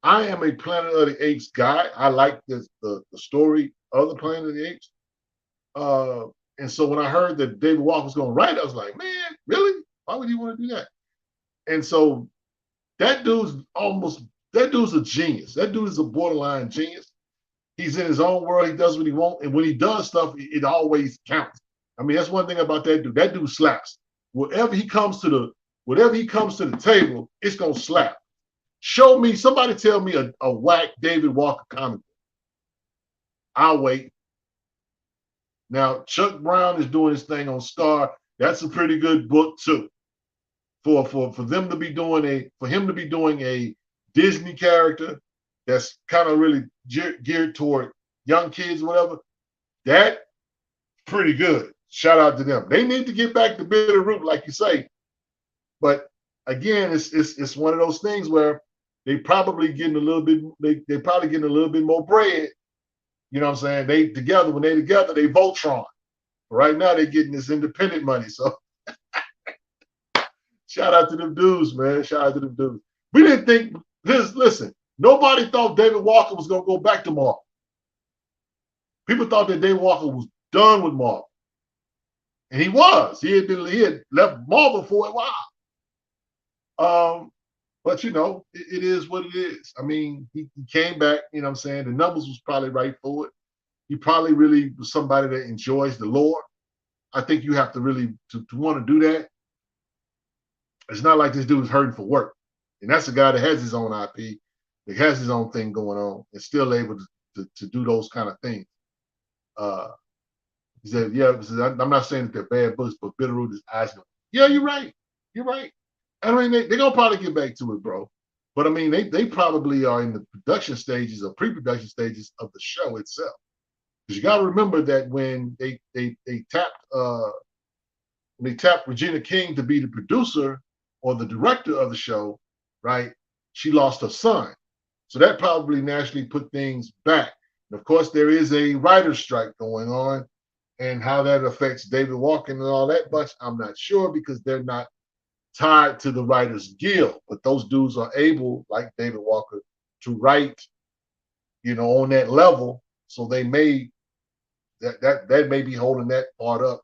am a Planet of the Apes guy. I like the story of the Planet of the Apes. And so when I heard that David Walker was going to write, I was like, man, really? Why would he want to do that? And so that dude's a genius. That dude is a borderline genius. He's in his own world. He does what he wants. And when he does stuff, it always counts. I mean, that's one thing about that dude. That dude slaps. Whatever he comes to the table, it's going to slap. Somebody tell me a whack David Walker comic book. I'll wait. Now, Chuck Brown is doing his thing on Star. That's a pretty good book too. For him to be doing a Disney character that's kind of really geared toward young kids or whatever, that's pretty good. Shout out to them. They need to get back to Bitterroot, like you say. But again, it's one of those things where they probably getting a little bit more bread. You know what I'm saying? When they together, they Voltron. Right now, they're getting this independent money. So shout out to them dudes, man. Shout out to them dudes. We didn't think this. Listen, Nobody thought David Walker was going to go back to Marvel. People thought that David Walker was done with Marvel. And he was. He had left Marvel for a while. But it is what it is. I mean, he came back, you know what I'm saying? The numbers was probably right for it. He probably really was somebody that enjoys the lore. I think you have to really, to want to do that. It's not like this dude is hurting for work. And that's a guy that has his own IP, that has his own thing going on, and still able to do those kind of things. He said, yeah, I'm not saying that they're bad books, but Bitterroot is Eisner. Yeah, you're right. You're right. I mean, they're going to probably get back to it, bro. But I mean, they probably are in the production stages or pre-production stages of the show itself. Because you got to remember that when they tapped Regina King to be the producer or the director of the show, right? She lost her son. So that probably naturally put things back. And of course, there is a writer's strike going on. And how that affects David Walker and all that much, I'm not sure, because they're not tied to the Writers Guild. But those dudes are able, like David Walker, to write, on that level. So they may that may be holding that part up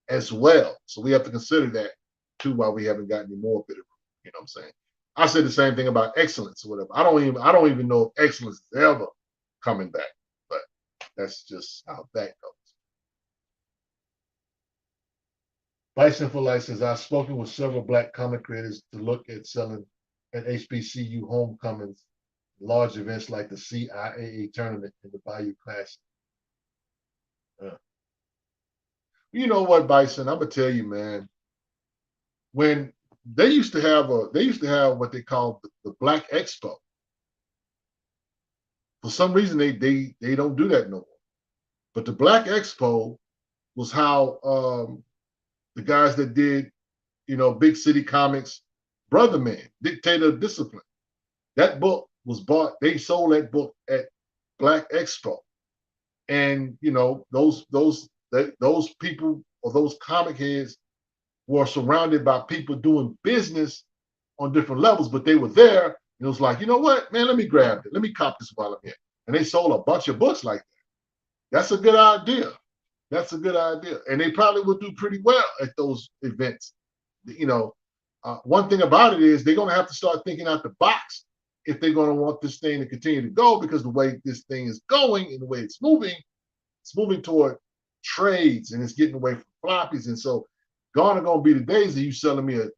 as well. So we have to consider that too, while we haven't gotten any more Bitterroot. You know what I'm saying? I said the same thing about Excellence or whatever. I don't even know if Excellence is ever coming back, but that's just how that goes. Bison for Life says, I've spoken with several Black comic creators to look at selling at HBCU homecomings, large events like the CIAA tournament and the Bayou Classic. You know what, Bison? I'm gonna tell you, man. When they used to have what they call the Black Expo. For some reason, they don't do that no more. But the Black Expo was how the guys that did, Big City Comics, Brother Man, Dictator of Discipline. That book was bought. They sold that book at Black Expo, and those people or those comic heads were surrounded by people doing business on different levels, but they were there. And it was like, you know what, man, let me grab it. Let me cop this while I'm here. And they sold a bunch of books like that. That's a good idea. That's a good idea. And they probably would do pretty well at those events. One thing about it is they're going to have to start thinking out the box if they're going to want this thing to continue to go, because the way this thing is going and the way it's moving toward trades, and it's getting away from floppies. And so gone are going to be the days of you selling me a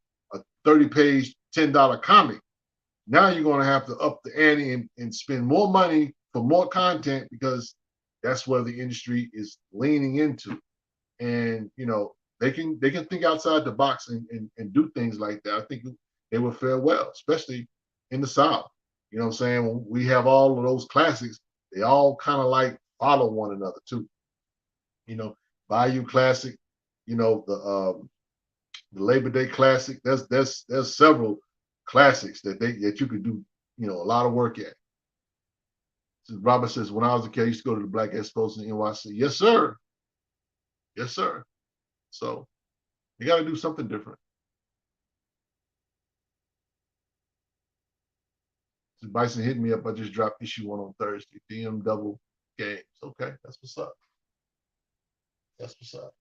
30-page, $10 comic. Now you're going to have to up the ante and spend more money for more content, because that's where the industry is leaning into. And, they can think outside the box and do things like that. I think they will fare well, especially in the South. You know what I'm saying? When we have all of those classics, they all kind of like follow one another too. Bayou Classic, the Labor Day Classic. There's several classics that you could do, a lot of work at. Robert says, when I was a kid, I used to go to the Black Expos in NYC. Yes, sir. Yes, sir. So you got to do something different. So Bison hit me up. I just dropped issue 1 on Thursday. DM double games. Okay, that's what's up. That's what's up.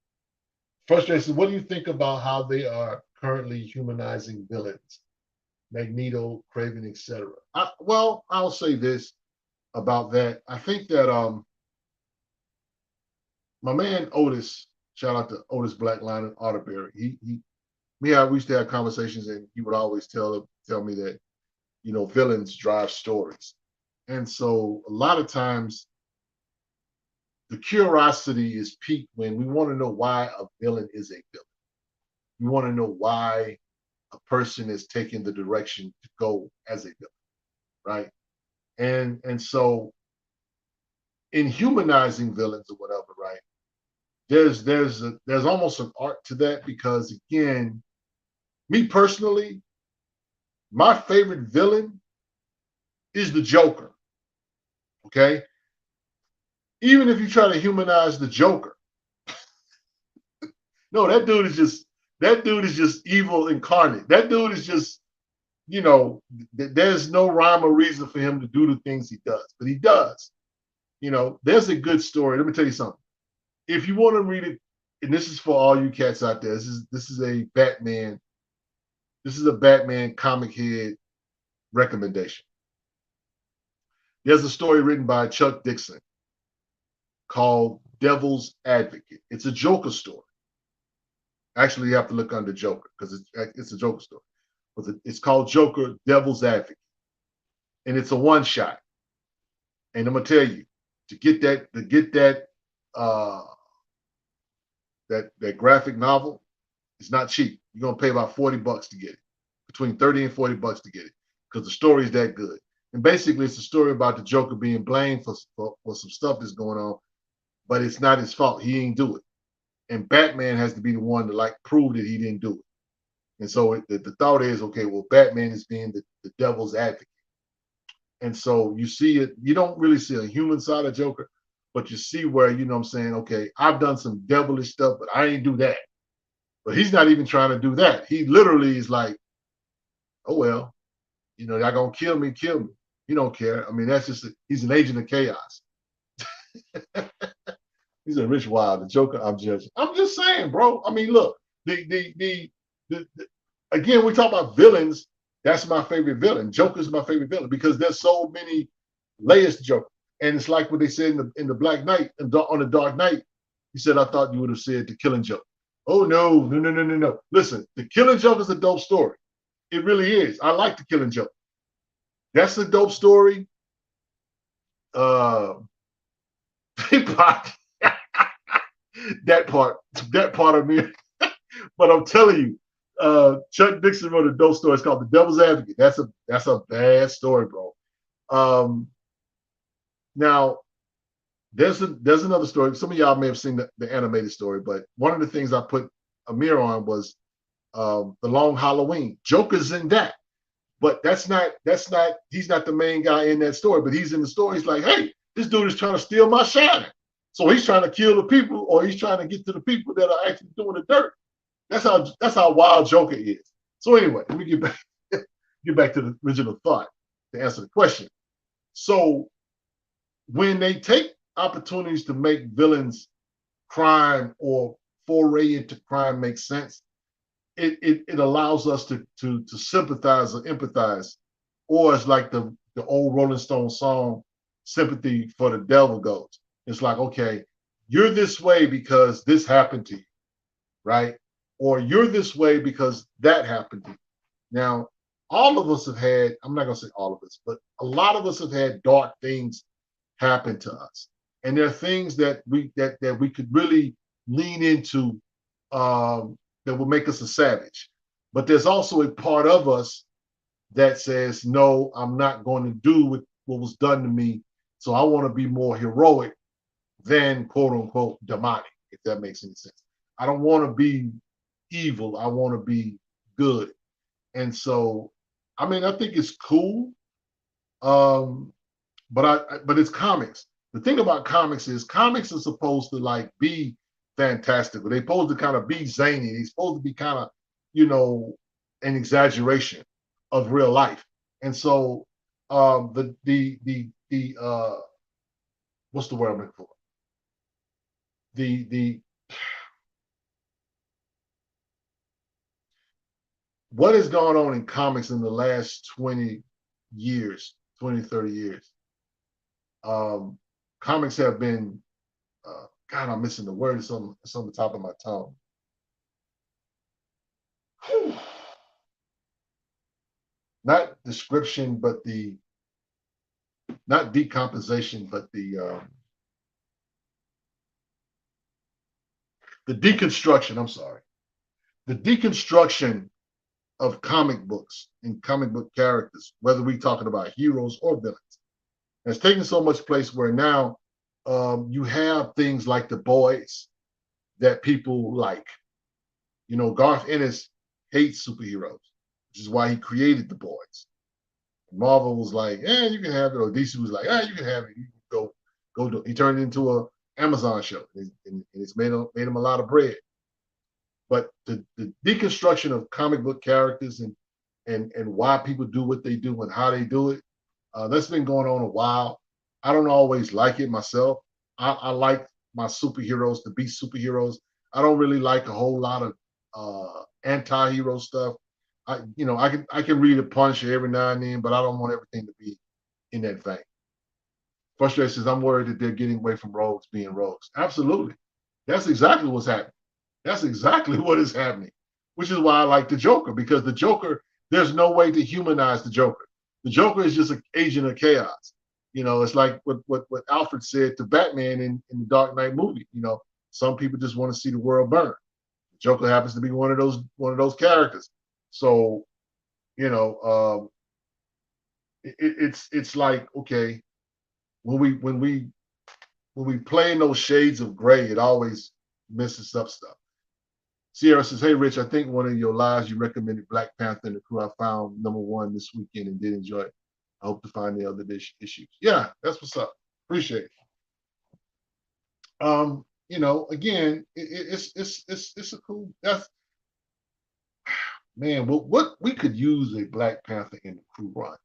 Frustrated says, what do you think about how they are currently humanizing villains? Magneto, Kraven, etc. Well, I'll say this about that. I think that my man Otis, shout out to Otis Blackline and Otterberry. We used to have conversations, and he would always tell me that villains drive stories, and so a lot of times the curiosity is piqued when we want to know why a villain is a villain. We want to know why a person is taking the direction to go as a villain, right? And so in humanizing villains or whatever, right? There's almost an art to that, because again, me personally, my favorite villain is the Joker. Okay? Even if you try to humanize the Joker, no, that dude is just evil incarnate. That dude is just you know, there's no rhyme or reason for him to do the things he does, but he does. You know, there's a good story. Let me tell you something. If you want to read it, and this is for all you cats out there, this is a Batman. This is a Batman comic head recommendation. There's a story written by Chuck Dixon called Devil's Advocate. It's a Joker story. Actually, you have to look under Joker because it's a Joker story. But it's called Joker Devil's Advocate. And it's a one shot. And I'm gonna tell you, to get that that graphic novel, it's not cheap. You're gonna pay about $40 to get it, between 30 and $40 to get it, because the story is that good. And basically, it's a story about the Joker being blamed for some stuff that's going on, but it's not his fault. He didn't do it, and Batman has to be the one to like prove that he didn't do it. And so the thought is, okay, well, Batman is being the devil's advocate. And so you see it, you don't really see a human side of Joker, but you see where, you know what I'm saying, okay, I've done some devilish stuff, but I ain't do that. But he's not even trying to do that. He literally is like, oh, well, you know, y'all gonna kill me, kill me. He don't care. I mean, that's just, he's an agent of chaos. He's a Rich Wild, the Joker. I'm just saying, bro. I mean, look, the again, we talk about villains. That's my favorite villain. Joker's my favorite villain because there's so many layers to Joker. And it's like what they said in the Black Knight, on the Dark Knight. He said, I thought you would have said the Killing Joke. Oh, no. Listen, the Killing Joke is a dope story. It really is. I like the Killing Joke. That's a dope story. that part of me. But I'm telling you, Chuck Dixon wrote a dope story. It's called The Devil's Advocate. That's a bad story, bro. Now, there's another story. Some of y'all may have seen the animated story, but one of the things I put a mirror on was The Long Halloween. Joker's in that, but that's not he's not the main guy in that story, but he's in the story. He's like, hey, this dude is trying to steal my shine. So he's trying to kill the people, or he's trying to get to the people that are actually doing the dirt. That's how wild Joker is. So anyway, let me get back to the original thought to answer the question. So when they take opportunities to make villains crime or foray into crime make sense, it allows us to sympathize or empathize, or it's like the old Rolling Stone song, "Sympathy for the Devil Goes." It's like, okay, you're this way because this happened to you, right? Or you're this way because that happened to you. Now, all of us have had, I'm not going to say all of us, but a lot of us have had dark things happen to us. And there are things that we could really lean into that will make us a savage. But there's also a part of us that says, no, I'm not going to do what was done to me. So I want to be more heroic than quote unquote demonic, if that makes any sense. I don't want to be evil. I want to be good. And so, I mean, I think it's cool. But it's comics. The thing about comics is comics are supposed to like be fantastical. They're supposed to kind of be zany. They're supposed to be kind of, you know, an exaggeration of real life. And so the what's the word I'm looking for? The what has gone on in comics in the last 20 years, 20, 30 years. Comics have been, God, I'm missing the word. It's on the top of my tongue. Whew. Not description, but not decomposition, but the deconstruction. I'm sorry. The deconstruction of comic books and comic book characters, whether we're talking about heroes or villains, has taken so much place where now you have things like The Boys that people like. You know, Garth Ennis hates superheroes, which is why he created The Boys. Marvel was like, yeah, you can have it, or DC was like, yeah, you can have it. You can go do it. He turned it into a Amazon show, and it's made him a lot of bread. But the deconstruction of comic book characters and and why people do what they do and how they do it. That's been going on a while. I don't always like it myself. I like my superheroes to be superheroes. I don't really like a whole lot of anti-hero stuff. I can read a Punisher every now and then, but I don't want everything to be in that vein. Frustration says, I'm worried that they're getting away from rogues being rogues. Absolutely. That's exactly what's happening. That's exactly what is happening, which is why I like the Joker, because the Joker, there's no way to humanize the Joker. The Joker is just an agent of chaos. It's like what Alfred said to Batman in the Dark Knight movie. Some people just want to see the world burn. The Joker happens to be one of those characters. So, it's like, okay, when we play in those shades of gray, it always messes up stuff. Sierra says, hey, Rich, I think one of your lives you recommended Black Panther and the Crew. I found #1 this weekend and did enjoy it. I hope to find the other issues. Yeah, that's what's up. Appreciate it. Again, it's a cool. That's man. What we could use a Black Panther in the Crew run.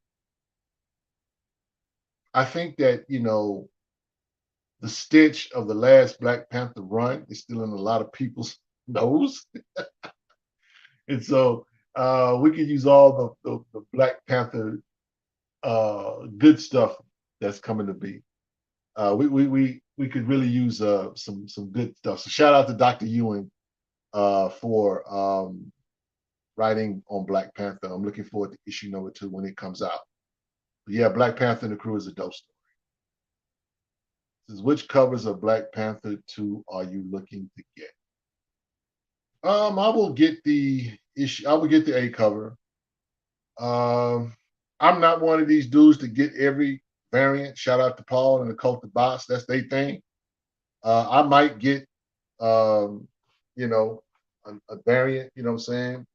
I think that the stench of the last Black Panther run is still in a lot of people's nose. And so we could use all the Black Panther good stuff that's coming to be. We could really use some good stuff. So shout out to Dr. Ewing for writing on Black Panther. I'm looking forward to issue #2 when it comes out. But yeah, Black Panther and the Crew is a dope story. Says, which covers of Black Panther 2 are you looking to get? I will get the issue. I will get the A cover. I'm not one of these dudes to get every variant. Shout out to Paul and the Cult of Boss. That's their thing. I might get, a variant. You know what I'm saying?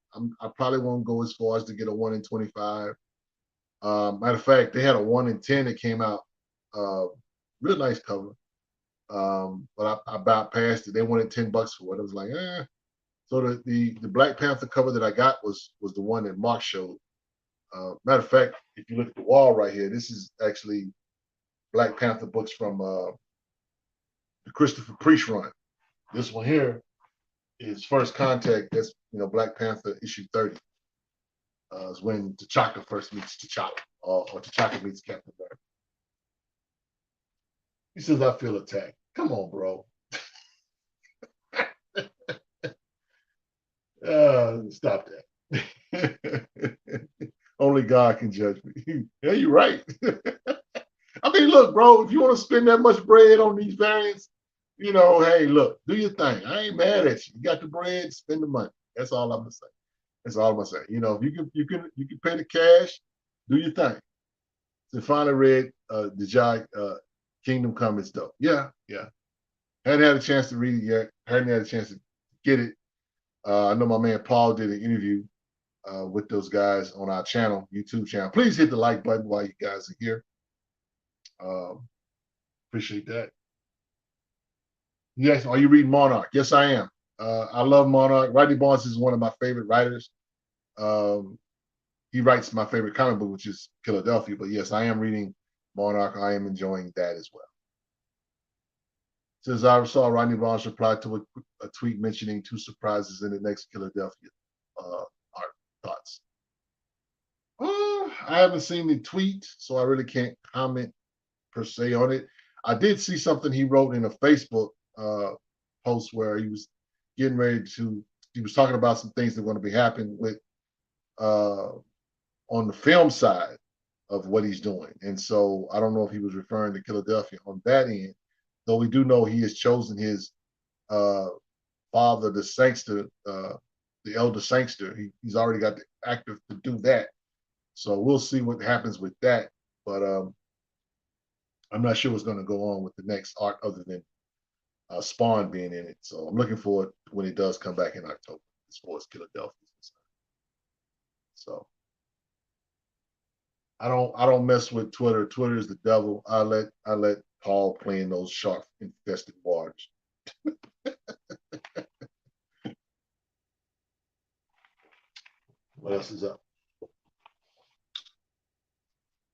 I probably won't go as far as to get a 1 in 25. Matter of fact, they had a 1 in 10 that came out. Real nice cover. But I bypassed it. They wanted $10 for it. I was like, eh. So the Black Panther cover that I got was the one that Mark showed. Matter of fact, if you look at the wall right here, this is actually Black Panther books from the Christopher Priest run. This one here is First Contact. That's Black Panther issue 30. Is when T'Chaka first meets T'Challa, or T'Chaka meets Captain America. He says, "I feel attacked." Come on, bro. Stop that. Only God can judge me. Yeah, you're right. I mean, look, bro, if you want to spend that much bread on these variants, hey, look, do your thing. I ain't mad at you. You got the bread, spend the money. That's all I'm gonna say. That's all I'm gonna say. If you can pay the cash, do your thing. So finally read the Jai Kingdom Come is dope. Yeah. Hadn't had a chance to read it yet. Hadn't had a chance to get it. I know my man Paul did an interview with those guys on our channel, YouTube channel. Please hit the like button while you guys are here. Appreciate that. Yes, are you reading Monarch? Yes, I am. I love Monarch. Rodney Barnes is one of my favorite writers. He writes my favorite comic book, which is Philadelphia. But yes, I am reading Monarch. I am enjoying that as well. Since I saw Rodney Barnes reply to a tweet mentioning 2 surprises in the next Philadelphia art thoughts. I haven't seen the tweet, so I really can't comment per se on it. I did see something he wrote in a Facebook post where he was getting ready to. He was talking about some things that are going to be happening with on the film side of what he's doing, and so I don't know if he was referring to Philadelphia on that end. Though we do know he has chosen his father, the Sangster, the elder Sangster. He's already got the actor to do that. So we'll see what happens with that. But I'm not sure what's going to go on with the next art other than Spawn being in it. So I'm looking forward when it does come back in October as far as Philadelphia. So I don't mess with Twitter. Twitter is the devil. I let Paul play in those shark infested waters. What else is up?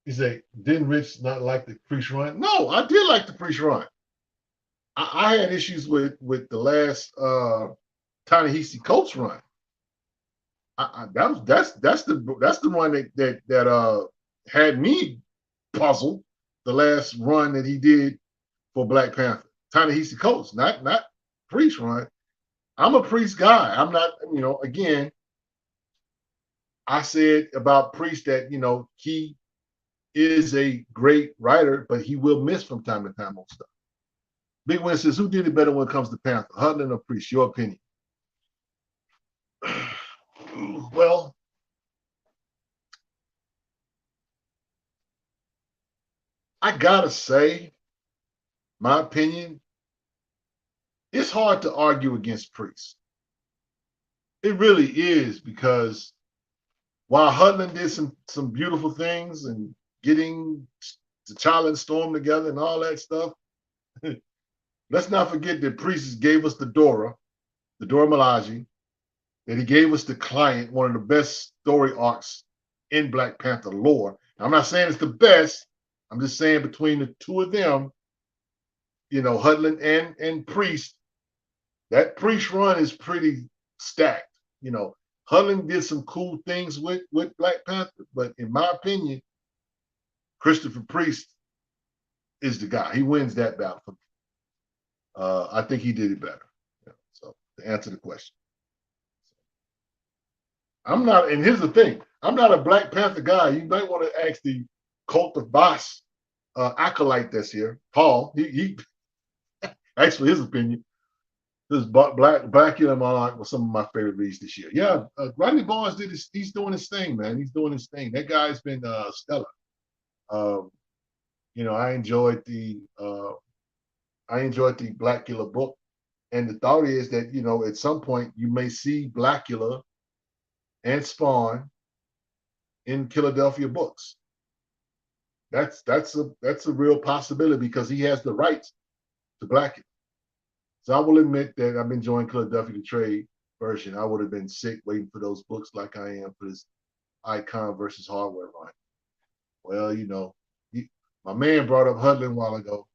You say, didn't Rich not like the Priest run? No, I did like the Priest run. I had issues with the last Ta-Nehisi Coates run. That's the one that had me puzzled. The last run that he did for Black Panther, Ta-Nehisi Coates, not Priest run. I'm a Priest guy. I'm not, again, I said about Priest that, he is a great writer, but he will miss from time to time on stuff. Big Win says, who did it better when it comes to Panther, Hudlin or Priest? Your opinion? Well, I gotta say, my opinion, it's hard to argue against Priest. It really is, because while Hudlin did some beautiful things and getting T'Challa and Storm together and all that stuff, let's not forget that Priest gave us the Dora Milaje, that he gave us the Client, one of the best story arcs in Black Panther lore. Now, I'm not saying it's the best. I'm just saying between the two of them, Hudlin and Priest, that Priest run is pretty stacked. Hudlin did some cool things with Black Panther, but in my opinion, Christopher Priest is the guy. He wins that battle for me. I think he did it better. So to answer the question, I'm not, and here's the thing, I'm not a Black Panther guy. You might want to ask the Cult of Boss acolyte that's here, Paul. He actually, his opinion, this Blackula Monarch was some of my favorite reads this year. Yeah, Rodney Barnes he's doing his thing, man. He's doing his thing. That guy's been stellar. I enjoyed the Blackula book, and the thought is that at some point you may see Blackula and Spawn in Philadelphia books. That's a real possibility, because he has the rights to Blackula. So I will admit that I'm enjoying Philadelphia the Trade version. I would have been sick waiting for those books like I am for this Icon versus Hardware run. Well, my man brought up Hudlin a while ago.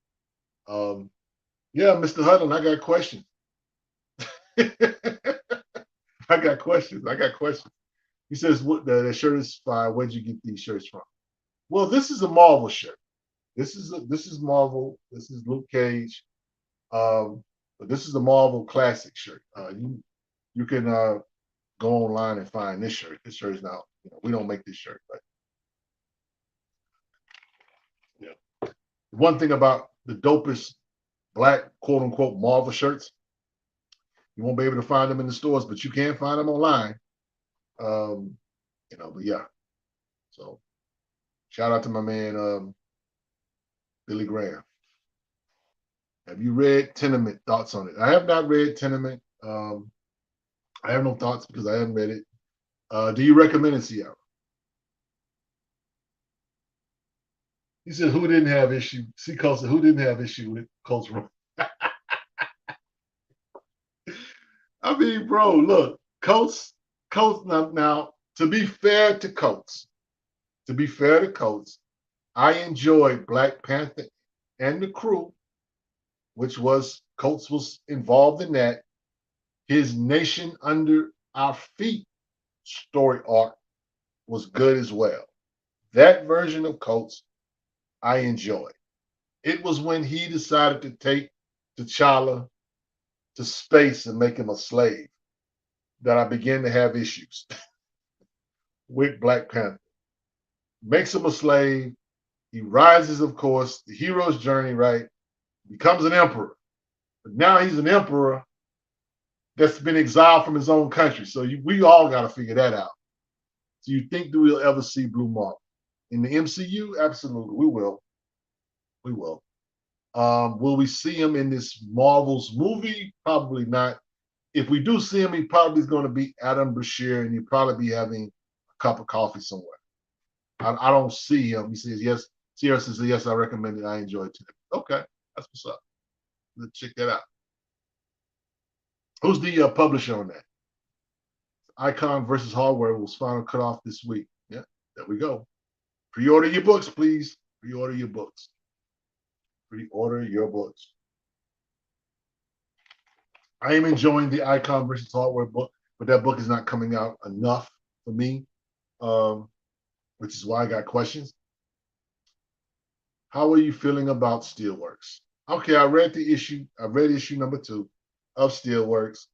Yeah, Mr. Hudlin, I got questions. I got questions. He says, "What the shirt is fire. Where'd you get these shirts from?" Well, this is a Marvel shirt. This is Marvel. This is Luke Cage. But this is a Marvel classic shirt. You can go online and find this shirt. This shirt is not, we don't make this shirt, but yeah. One thing about the dopest Black quote unquote Marvel shirts, you won't be able to find them in the stores, but you can find them online. But yeah. So shout out to my man Billy Graham. Have you read Tenement? Thoughts on it? I have not read Tenement. I have no thoughts because I haven't read it. Do you recommend it, Sierra? He said, who didn't have issue? See, Costa, who didn't have issue with Coach Run? I mean, bro, look, Coach, now, to be fair to Coach, I enjoyed Black Panther and the Crew, which was, Coates was involved in that. His Nation Under Our Feet story arc was good as well. That version of Coates, I enjoyed. It was when he decided to take T'Challa to space and make him a slave that I began to have issues with Black Panther. Makes him a slave. He rises, of course, the hero's journey, right? Becomes an emperor. But now he's an emperor that's been exiled from his own country. So we all got to figure that out. Do you think that we'll ever see Blue Marvel in the MCU? Absolutely, we will. We will. Will we see him in this Marvel's movie? Probably not. If we do see him, he probably is going to be Adam Brashear, and he'll probably be having a cup of coffee somewhere. I don't see him. He says, yes. Sierra says, yes, I recommend it. I enjoyed it. Okay, that's what's up. Let's check that out. Who's the publisher on that? Icon versus Hardware was final cut off this week. Yeah, there we go. Pre-order your books, please. Pre-order your books. Pre-order your books. I am enjoying the Icon versus Hardware book, but that book is not coming out enough for me, which is why I got questions. How are you feeling about Steelworks? Okay, I read the issue. I read issue number 2 of Steelworks,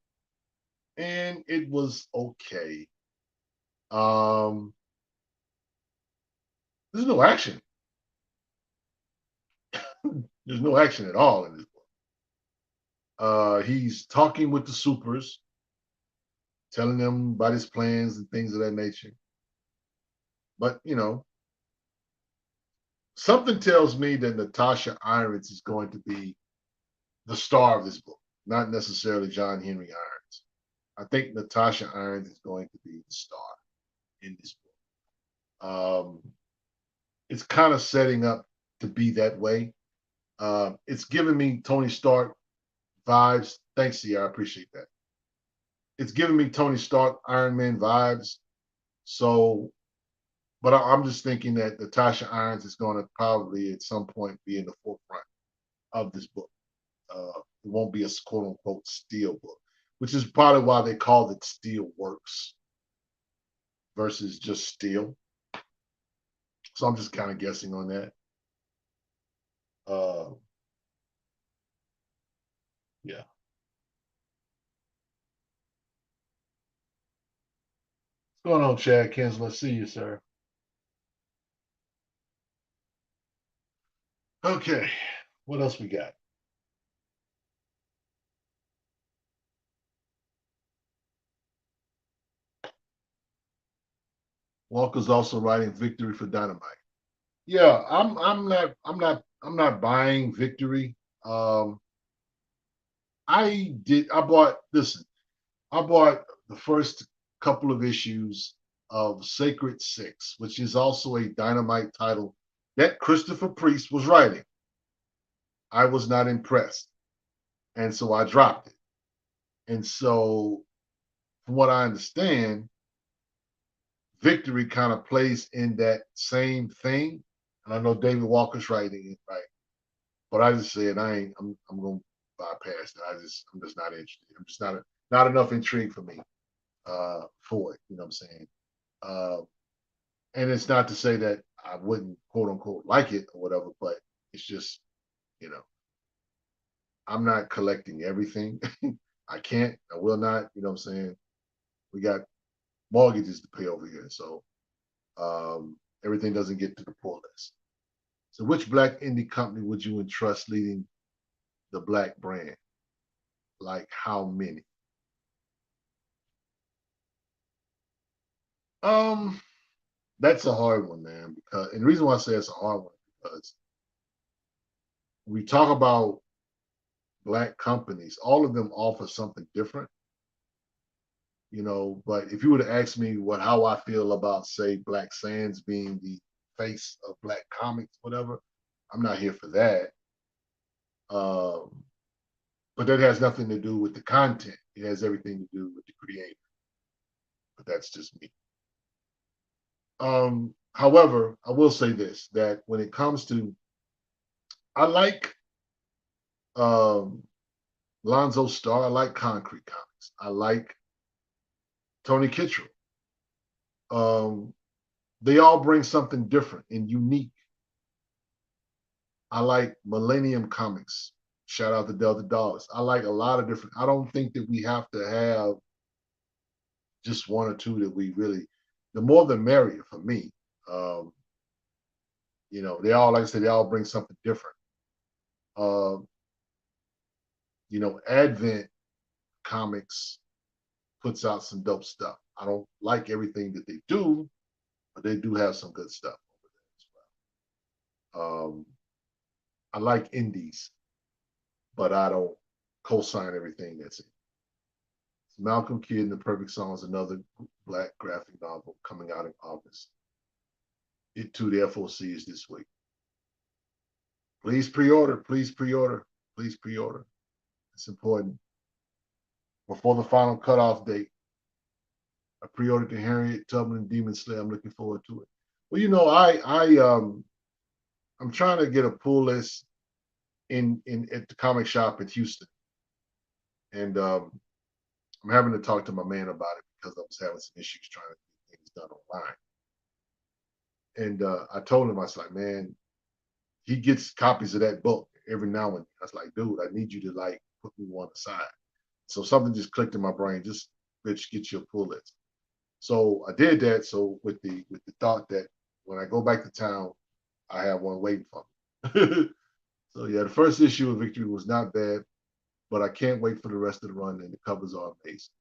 and it was okay. There's no action. There's no action at all in this book. He's talking with the supers, telling them about his plans and things of that nature. But something tells me that Natasha Irons is going to be the star of this book, not necessarily John Henry Irons. I think Natasha Irons is going to be the star in this book. It's kind of setting up to be that way. It's giving me Tony Stark vibes. Thanks, Sierra. I appreciate that. It's giving me Tony Stark Iron Man vibes. So, but I'm just thinking that Natasha Irons is going to probably at some point be in the forefront of this book. It won't be a quote unquote Steel book, which is probably why they called it Steel Works versus just Steel. So I'm just kind of guessing on that. Yeah. What's going on, Chad Kinsler? Let's see you, sir. Okay. What else we got? Walker's also writing Victory for Dynamite. Yeah, I'm not buying Victory. I bought the first couple of issues of Sacred Six, which is also a Dynamite title that Christopher Priest was writing. I was not impressed, and so I dropped it. And so, from what I understand, Victory kind of plays in that same thing. And I know David Walker's writing it, right? But I just said I'm gonna bypass that. I'm just not interested. I'm just not enough intrigue for me for it. You know what I'm saying? And it's not to say that I wouldn't quote unquote like it or whatever, but it's just, I'm not collecting everything. I can't, I will not, you know what I'm saying? We got mortgages to pay over here. So everything doesn't get to the poor list. So which Black indie company would you entrust leading the Black brand? Like how many? That's a hard one, man. And the reason why I say it's a hard one because we talk about Black companies, all of them offer something different. But if you were to ask me how I feel about, say, Black Sands being the face of Black comics, whatever, I'm not here for that. But that has nothing to do with the content. It has everything to do with the creator. But that's just me. However, I will say this, that when it comes to, I like Lonzo Starr, I like Concrete Comics. I like Tony Kittrell. They all bring something different and unique. I like Millennium Comics. Shout out to Delta Dollars. I like a lot of different. I don't think that we have to have just one or two that we really. The more the merrier for me. They all, like I said, they all bring something different. Advent Comics puts out some dope stuff. I don't like everything that they do, but they do have some good stuff over there as well. I like indies, but I don't co-sign everything that's in. Malcolm Kidd and the Perfect Song is another Black graphic novel coming out in August. It too, the FOC is this week. Please pre-order, please pre-order, please pre-order. It's important. Before the final cutoff date, I pre-ordered the Harriet Tubman and Demon Slayer. I'm looking forward to it. Well, I'm trying to get a pull list in at the comic shop in Houston, and I'm having to talk to my man about it because I was having some issues trying to get things done online. And I told him, I was like, man, he gets copies of that book every now and then. I was like, dude, I need you to like put me one aside. So something just clicked in my brain. Just bitch, get you a pull list. So I did that. So with the thought that when I go back to town, I have one waiting for me. So yeah, the first issue of Victory was not bad, but I can't wait for the rest of the run, and the covers are amazing.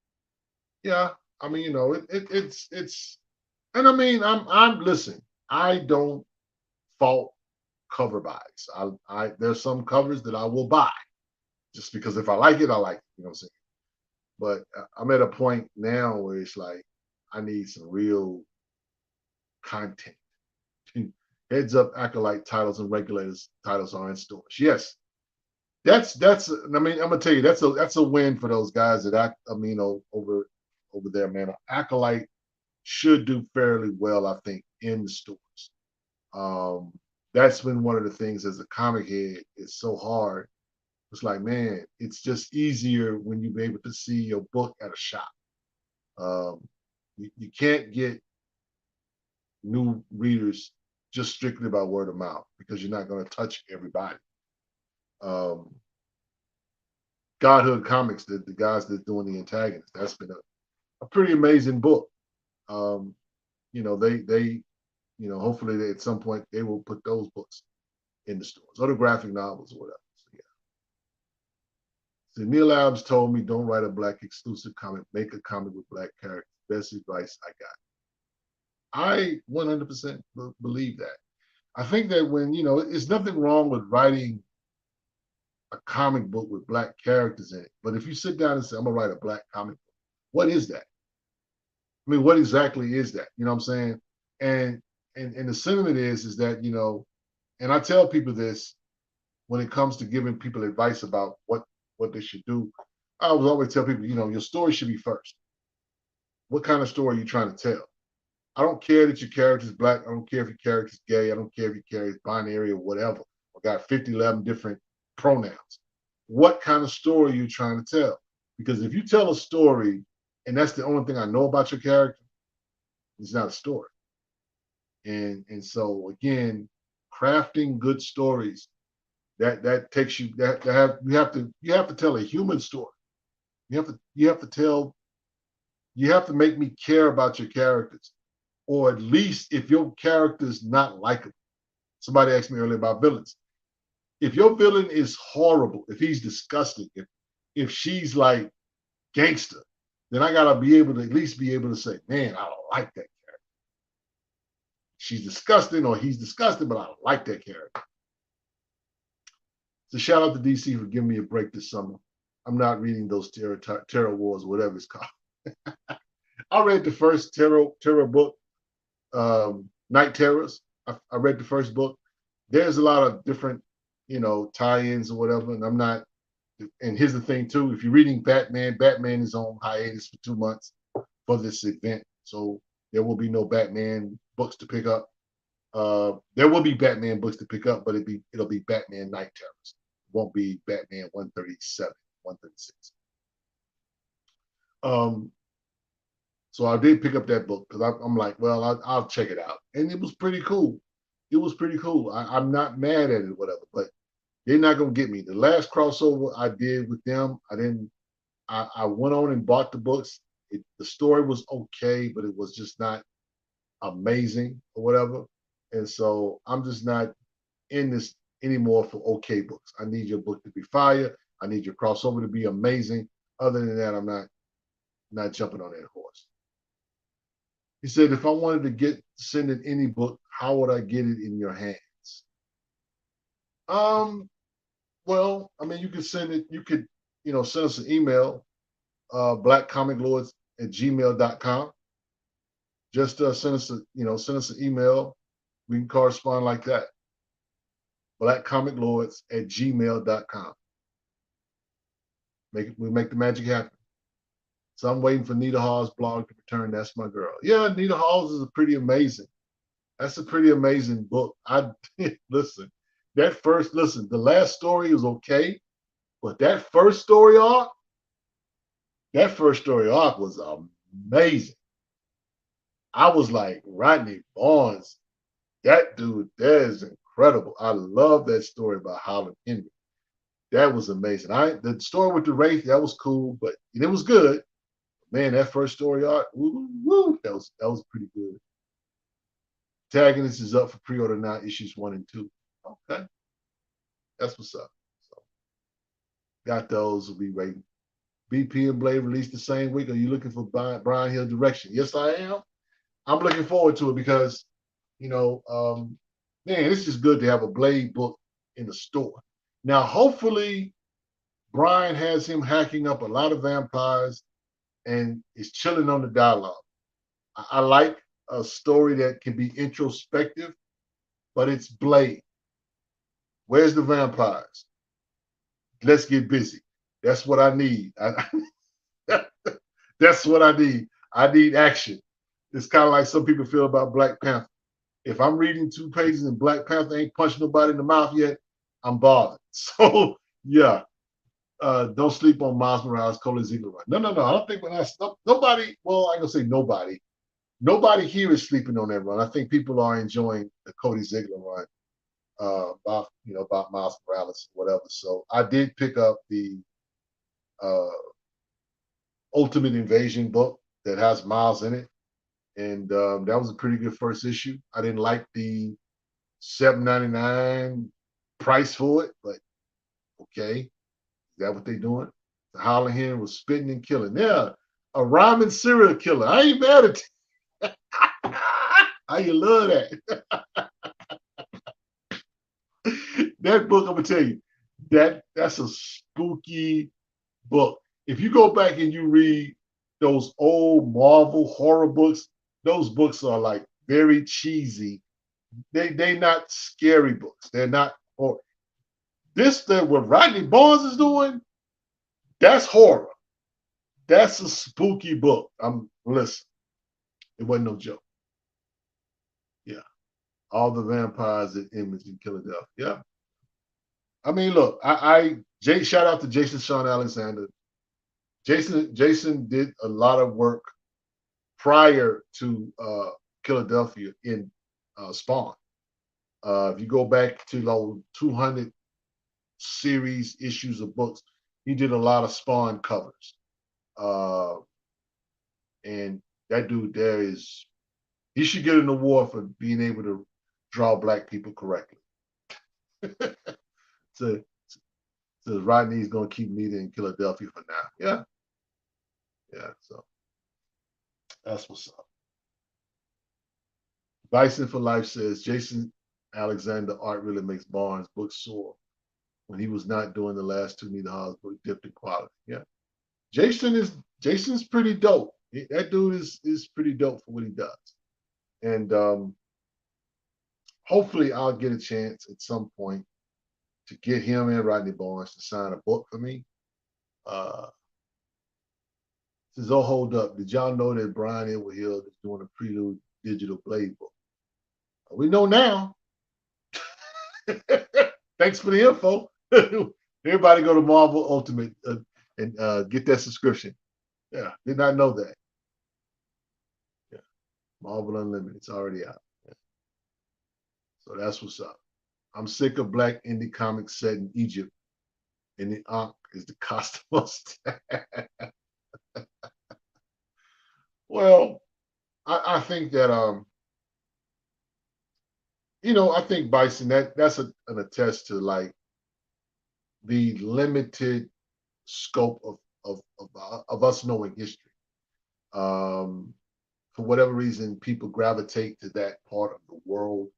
Yeah, I mean, it's and I mean, I'm listen, I don't fault cover buys. I there's some covers that I will buy just because if I like it, I like it. You know what I'm saying? But I'm at a point now where it's like I need some real content. Heads up, acolyte titles and regulators titles are in stores. Yes, that's. I mean, I'm gonna tell you that's a win for those guys that over there, man. Acolyte should do fairly well, I think, in the stores. Um, that's been one of the things as a comic head. It's so hard. It's like, man, it's just easier when you're able to see your book at a shop. Um, you can't get new readers just strictly by word of mouth because you're not going to touch everybody. Um, Godhood Comics, the guys that are doing the antagonist, that's been a pretty amazing book. Um, they hopefully at some point they will put those books in the stores or the graphic novels or whatever. So, yeah. So Neil Adams told me, don't write a black exclusive comic, make a comic with black characters. Best advice I got. I 100% believe that. I think that when, it's nothing wrong with writing a comic book with black characters in it. But if you sit down and say, I'm going to write a black comic book, what is that? I mean, what exactly is that? You know what I'm saying? And the sentiment is that, and I tell people this when it comes to giving people advice about what they should do. I would always tell people, your story should be first. What kind of story are you trying to tell? I don't care that your character's black. I don't care if your character's gay. I don't care if your character's binary or whatever. I got 50, 11 different pronouns. What kind of story are you trying to tell? Because if you tell a story and that's the only thing I know about your character, it's not a story. And so again, crafting good stories that takes you that have you have to tell a human story. You have to make me care about your characters, or at least if your character's not likable. Somebody asked me earlier about villains. If your villain is horrible, if he's disgusting, if she's like gangster, then I gotta be able to at least be able to say, man, I don't like that character. She's disgusting or he's disgusting, but I don't like that character. So shout out to DC for giving me a break this summer. I'm not reading those terror wars, whatever it's called. I read the first terror book, Night Terrors. I read the first book. There's a lot of different, tie-ins or whatever, and I'm not. And here's the thing too: if you're reading Batman, Batman is on hiatus for 2 months for this event, so there will be no Batman books to pick up. There will be Batman books to pick up, but it'll be Batman Night Terrors. It won't be Batman 137, 136. So I did pick up that book because I'm like, well, I'll check it out, and it was pretty cool. It was pretty cool. I'm not mad at it, whatever, but they're not gonna get me. The last crossover I did with them, I didn't. I went on and bought the books. The story was okay, but it was just not amazing or whatever. And so I'm just not in this anymore for okay books. I need your book to be fire. I need your crossover to be amazing. Other than that, I'm not jumping on that horse. He said, if I wanted to send in any book, how would I get it in your hands? Well, I mean, you could send it, send us an email, blackcomiclords@gmail.com. Just send us an email. We can correspond like that. blackcomiclords@gmail.com. We'll make the magic happen. So I'm waiting for Nita Hall's blog to return. That's my girl. Yeah, Nita Hall's is pretty amazing. That's a pretty amazing book. I listen. The last story is okay, but that first story arc was amazing. I was like, Rodney Barnes, that dude, that is incredible. I love that story about Holland Henry. That was amazing. The story with the Wraith, that was cool, but it was good. Man, that first story arc, that was pretty good. Antagonist is up for pre-order now, issues 1 and 2. Okay, that's what's up. So got those. Will be waiting. BP and Blade released the same week. Are you looking for Brian Hill direction? Yes, I am. I'm looking forward to it because, man, it's just good to have a Blade book in the store. Now, hopefully, Brian has him hacking up a lot of vampires and is chilling on the dialogue. I like a story that can be introspective, but it's Blade. Where's the vampires? Let's get busy. That's what I need. That's what I need. I need action. It's kind of like some people feel about Black Panther. If I'm reading 2 pages and Black Panther ain't punched nobody in the mouth yet, I'm bothered. So yeah, don't sleep on Miles Morales, Cody Ziegler run. No. I don't think nobody. Well, I'm gonna say nobody. Nobody here is sleeping on that run. I think people are enjoying the Cody Ziegler run about Miles Morales or whatever. So I did pick up the uh, Ultimate Invasion book that has Miles in it, and that was a pretty good first issue. I didn't like the $7.99 price for it, but okay, is that what they doing? The Howling Hen was spitting and killing. Yeah, a rhyming serial killer. I ain't mad at you. How you love that? That book, I'm gonna tell you, that's a spooky book. If you go back and you read those old Marvel horror books, those books are like very cheesy. They not scary books. They're not horror. What Rodney Barnes is doing, that's horror. That's a spooky book. Listen, it wasn't no joke. Yeah. All the vampires at Image in Philadelphia. Yeah. I mean, look, shout out to Jason Sean Alexander. Jason did a lot of work prior to Philadelphia in Spawn. If you go back to those 200 series issues of books, he did a lot of Spawn covers. And that dude there he should get an award for being able to draw Black people correctly. So Rodney's going to keep meeting in Philadelphia for now. Yeah. So that's what's up. Bison for Life says Jason Alexander art really makes Barnes' books soar. When he was not doing the last 2 Nita Hobbs book, dipped in quality. Yeah, Jason's pretty dope. That dude is pretty dope for what he does, and hopefully I'll get a chance at some point to get him and Rodney Barnes to sign a book for me. Says, oh, hold up. Did y'all know that Brian Edward Hill is doing a Prelude digital Blade book? We know now. Thanks for the info. Everybody go to Marvel Ultimate and get that subscription. Yeah, did not know that. Yeah, Marvel Unlimited. It's already out. Yeah. So that's what's up. I'm sick of Black indie comics set in Egypt, and the Ankh is the costume. Well, I think that I think Bison that's an attest to like the limited scope of us knowing history. For whatever reason, people gravitate to that part of the world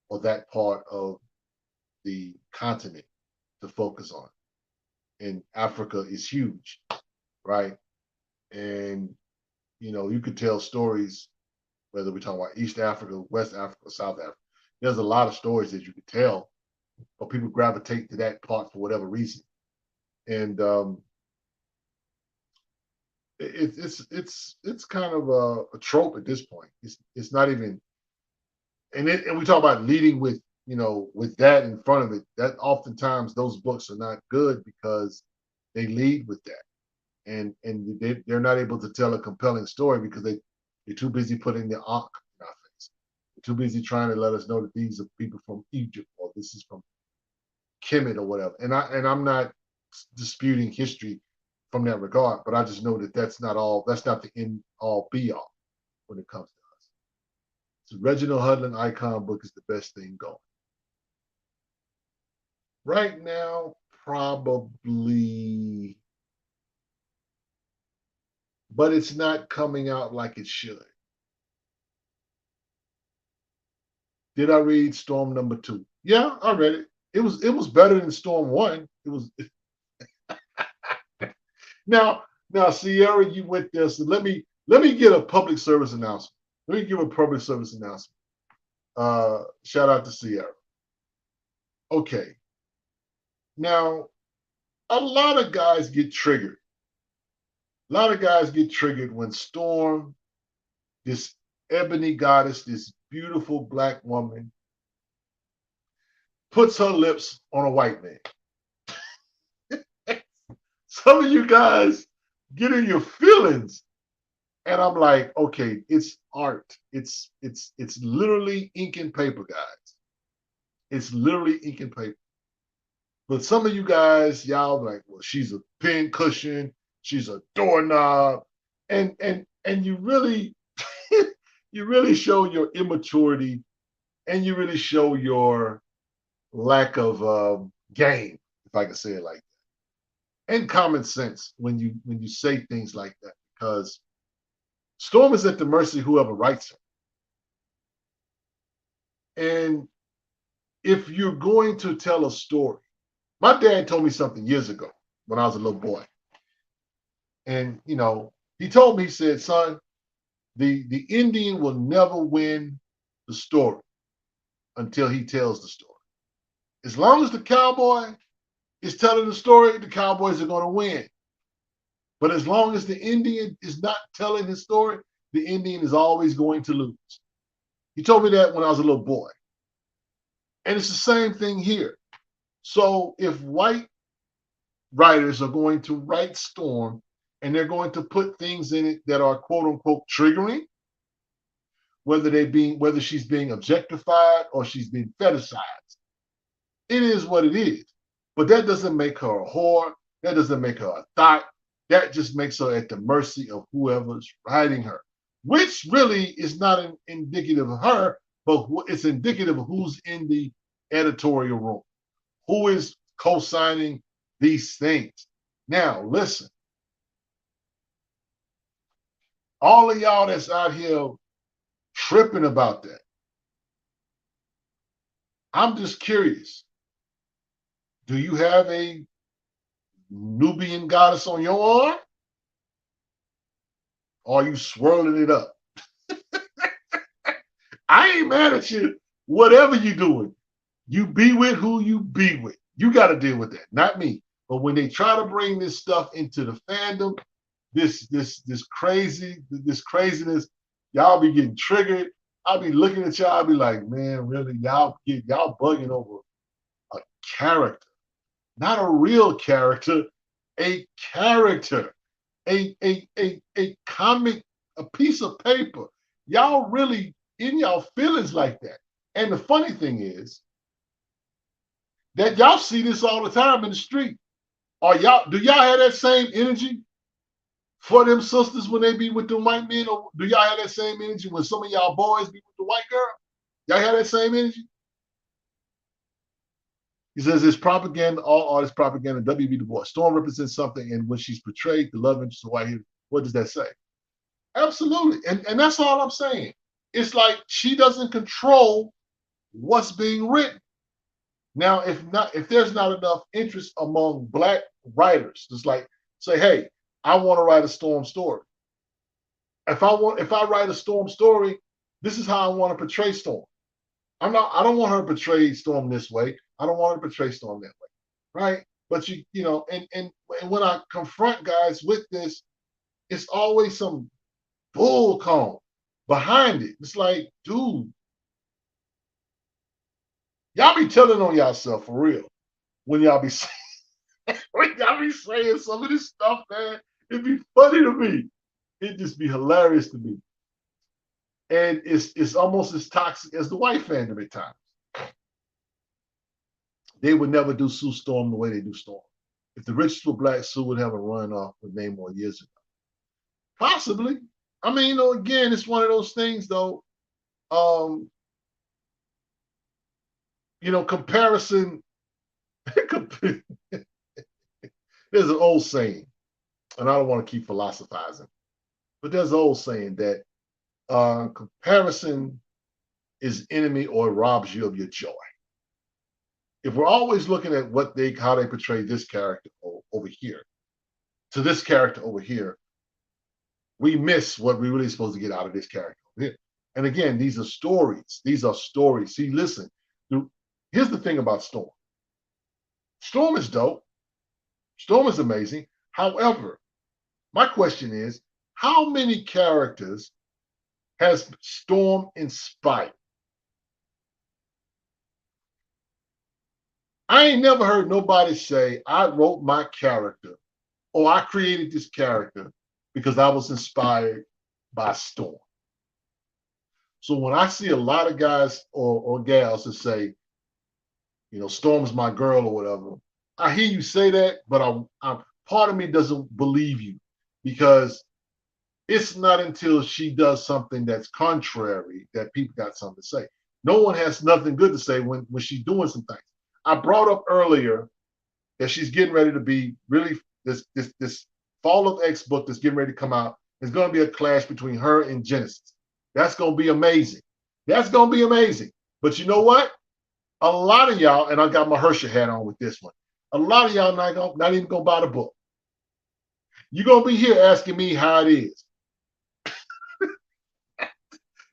or that part of the continent to focus on. And Africa is huge, right? And you could tell stories, whether we're talking about East Africa, West Africa, South Africa. There's a lot of stories that you could tell, but people gravitate to that part for whatever reason. And it's kind of a trope at this point. It's not even. and we talk about leading with, with that in front of it. That oftentimes those books are not good because they lead with that, and they're not able to tell a compelling story because they're too busy putting the ankh in our face. They're too busy trying to let us know that these are people from Egypt or this is from Kemet or whatever. I'm not disputing history from that regard, but I just know that that's not all. That's not the end all be all when it comes to us. So Reginald Hudlin Icon book is the best thing going right now. Probably, but it's not coming out like it should. Did I read Storm number 2? Yeah, I read it. It was better than Storm 1. It was now Sierra, you went there. So let me get a public service announcement. Let me give a public service announcement. Shout out to Sierra. Okay. Now, a lot of guys get triggered. A lot of guys get triggered when Storm, this ebony goddess, this beautiful black woman, puts her lips on a white man. Some of you guys get in your feelings, and I'm like, okay, it's art. It's literally ink and paper, guys. It's literally ink and paper. But some of you guys, y'all like, well, she's a pin cushion, she's a doorknob, and you really you really show your immaturity, and you really show your lack of game, if I can say it like that, and common sense when you say things like that, because Storm is at the mercy of whoever writes her. And if you're going to tell a story, my dad told me something years ago when I was a little boy. And, he told me, he said, son, the Indian will never win the story until he tells the story. As long as the cowboy is telling the story, the cowboys are going to win. But as long as the Indian is not telling his story, the Indian is always going to lose. He told me that when I was a little boy. And it's the same thing here. So if white writers are going to write Storm and they're going to put things in it that are quote unquote triggering, whether she's being objectified or she's being fetishized, it is what it is. But that doesn't make her a whore. That doesn't make her a thought. That just makes her at the mercy of whoever's writing her, which really is not indicative of her, but it's indicative of who's in the editorial room, who is co-signing these things. Now, listen, all of y'all that's out here tripping about that, I'm just curious. Do you have a Nubian goddess on your arm? Or are you swirling it up? I ain't mad at you. Whatever you're doing, you be with who you be with. You got to deal with that, not me. But when they try to bring this stuff into the fandom, this craziness, y'all be getting triggered. I'll be looking at y'all. I'll be like, man, really, y'all bugging over a character, not a real character, a character, a comic, a piece of paper. Y'all really in y'all feelings like that. And the funny thing is that y'all see this all the time in the street. Do y'all have that same energy for them sisters when they be with the white men? Or do y'all have that same energy when some of y'all boys be with the white girl? Y'all have that same energy? He says it's propaganda, all artists propaganda, W.B. Du Bois. Storm represents something, and when she's portrayed, the love interest of white hero, what does that say? Absolutely. And that's all I'm saying. It's like she doesn't control what's being written. Now, if there's not enough interest among black writers, just like say, hey, I want to write a Storm story. If I write a Storm story, this is how I want to portray Storm. I don't want her to portray Storm this way. I don't want her to portray Storm that way. Right? But and when I confront guys with this, it's always some bull cone behind it. It's like, dude, Y'all be telling on yourself for real when y'all be when y'all be saying some of this stuff, man. It'd be funny to me. It'd just be hilarious to me. And it's almost as toxic as the white fandom at times. They would never do Sue Storm the way they do Storm. If the richest were black, Sue would have a run off with Namor years ago. Possibly. I mean, again, it's one of those things though. Um, comparison. There's an old saying, and I don't want to keep philosophizing, but there's an old saying that comparison is enemy or robs you of your joy. If we're always looking at how they portray this character over here to this character over here, we miss what we're really supposed to get out of this character over here. And again, these are stories. These are stories. See, listen, here's the thing about Storm. Storm is dope. Storm is amazing. However, my question is, how many characters has Storm inspired? I ain't never heard nobody say, I wrote my character or I created this character because I was inspired by Storm. So when I see a lot of guys or gals that say, Storm's my girl or whatever, I hear you say that, but I'm part of me doesn't believe you because it's not until she does something that's contrary that people got something to say. No one has nothing good to say when she's doing some things. I brought up earlier that she's getting ready to be really this Fall of X book that's getting ready to come out. There's going to be a clash between her and Genesis. That's going to be amazing. That's going to be amazing. But you know what? A lot of y'all, and I got my Herschel hat on with this one, a lot of y'all not even going to buy the book. You're going to be here asking me how it is.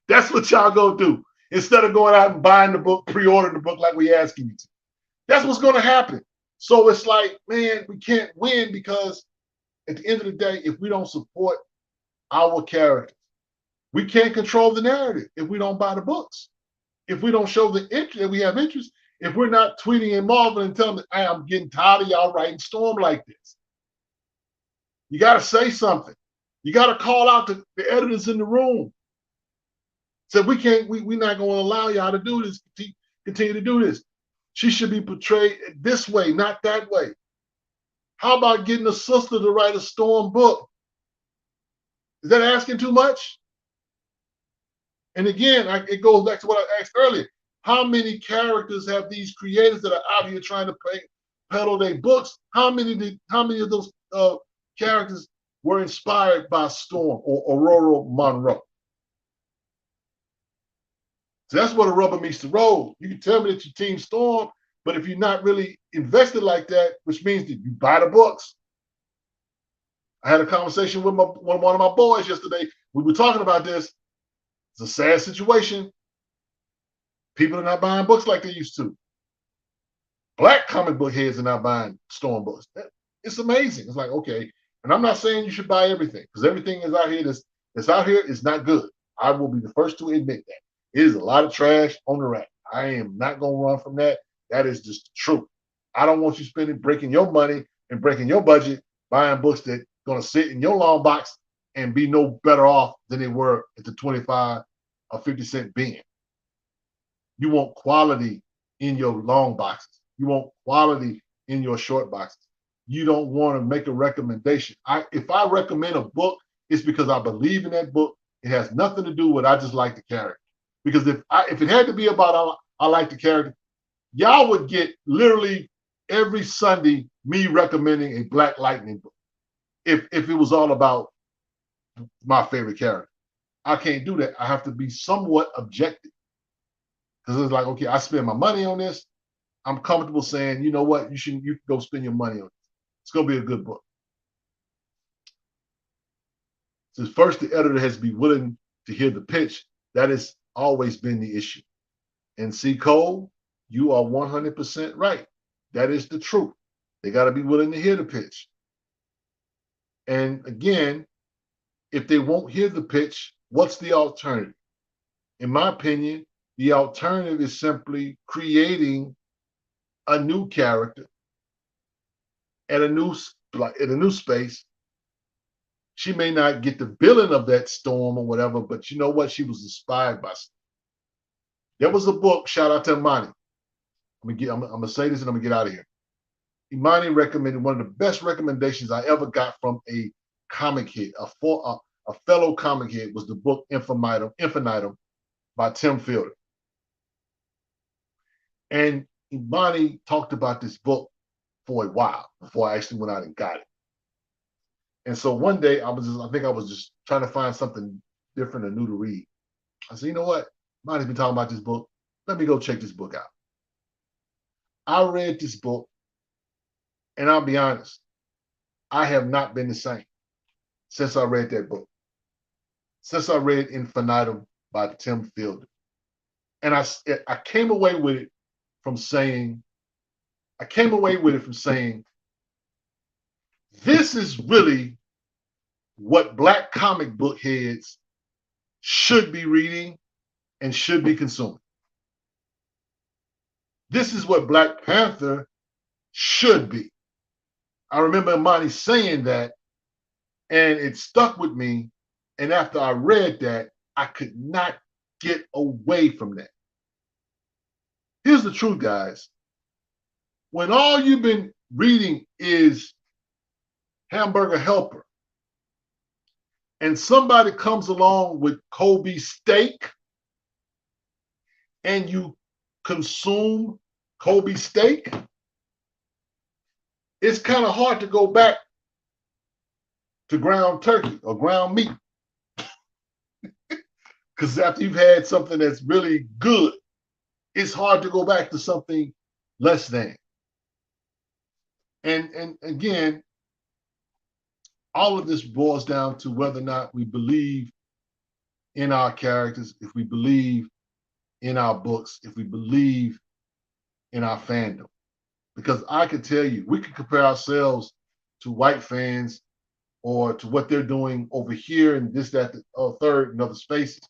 That's what y'all going to do. Instead of going out and buying the book, pre-ordering the book like we asking you to. That's what's going to happen. So it's like, man, we can't win because at the end of the day, if we don't support our characters, we can't control the narrative if we don't buy the books. If we don't show the interest, if we have interest, if we're not tweeting and Marvel and telling them, hey, I'm getting tired of y'all writing Storm like this. You got to say something. You got to call out the editors in the room. So we're not going to allow y'all to do this, continue to do this. She should be portrayed this way, not that way. How about getting a sister to write a Storm book? Is that asking too much? And again, it goes back to what I asked earlier. How many characters have these creators that are out here trying to peddle their books? How many of those characters were inspired by Storm or Aurora Monroe? So that's where the rubber meets the road. You can tell me that you team Storm, but if you're not really invested like that, which means that you buy the books. I had a conversation with one of my boys yesterday. We were talking about this. It's a sad situation. People are not buying books like they used to. Black comic book heads are not buying Storm books. It's amazing. It's like, okay. And I'm not saying you should buy everything because everything is out here that's out here is not good. I will be the first to admit that. It is a lot of trash on the rack. I am not going to run from that. That is just the truth. I don't want you breaking your money and breaking your budget buying books that are going to sit in your long box and be no better off than they were at the 25 or 50-cent bin. You want quality in your long boxes. You want quality in your short boxes. You don't want to make a recommendation. If I recommend a book, it's because I believe in that book. It has nothing to do with I just like the character. Because if it had to be about I like the character, y'all would get literally every Sunday me recommending a Black Lightning book. If it was all about my favorite character. I can't do that. I have to be somewhat objective. Because it's like, okay, I spend my money on this. I'm comfortable saying, you know what, you can go spend your money on it. It's gonna be a good book. So first, the editor has to be willing to hear the pitch. That has always been the issue. And C. Cole, you are 100% right. That is the truth. They got to be willing to hear the pitch. And again, if they won't hear the pitch, what's the alternative? In my opinion, The alternative is simply creating a new character at a new space. She may not get the villain of that storm or whatever, but you know what? She was inspired by. There was a book. Shout out to Imani. I'm gonna say this and I'm gonna get out of here. Imani recommended one of the best recommendations I ever got from a comic head, a fellow comic head, was the book Infinitum by Tim Fielder. And Imani talked about this book for a while before I actually went out and got it. And so one day I think I was just trying to find something different and new to read. I said, you know what? Imani's been talking about this book. Let me go check this book out. I read this book, and I'll be honest, I have not been the same since I read that book. Since I read Infinitum by Tim Fielder. And I came away with it from saying, this is really what Black comic book heads should be reading and should be consuming. This is what Black Panther should be. I remember Imani saying that, and it stuck with me. And after I read that, I could not get away from that. Here's the truth, guys. When all you've been reading is Hamburger Helper, and somebody comes along with Kobe steak, and you consume Kobe steak, it's kind of hard to go back to ground turkey or ground meat. Because after you've had something that's really good, it's hard to go back to something less than. And again, all of this boils down to whether or not we believe in our characters, if we believe in our books, if we believe in our fandom. Because I can tell you, we can compare ourselves to white fans or to what they're doing over here and this, that, the third, and other spaces.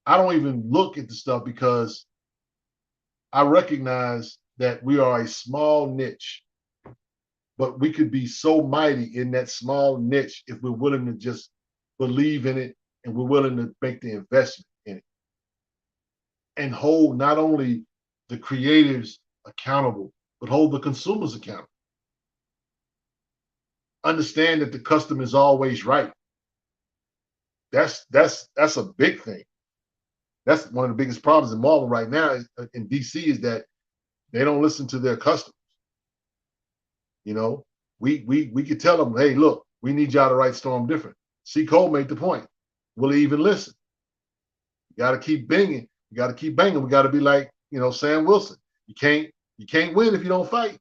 I don't even look at the stuff because I recognize that we are a small niche, but we could be so mighty in that small niche if we're willing to just believe in it and we're willing to make the investment in it and hold not only the creators accountable, but hold the consumers accountable. Understand that the customer is always right. That's a big thing. That's one of the biggest problems in Marvel right now in DC is that they don't listen to their customers. You know, we could tell them, hey, look, we need y'all to write Storm different. C. Cole made the point. Will he even listen? You got to keep banging. You got to keep banging. We got to be like, Sam Wilson. You can't win if you don't fight.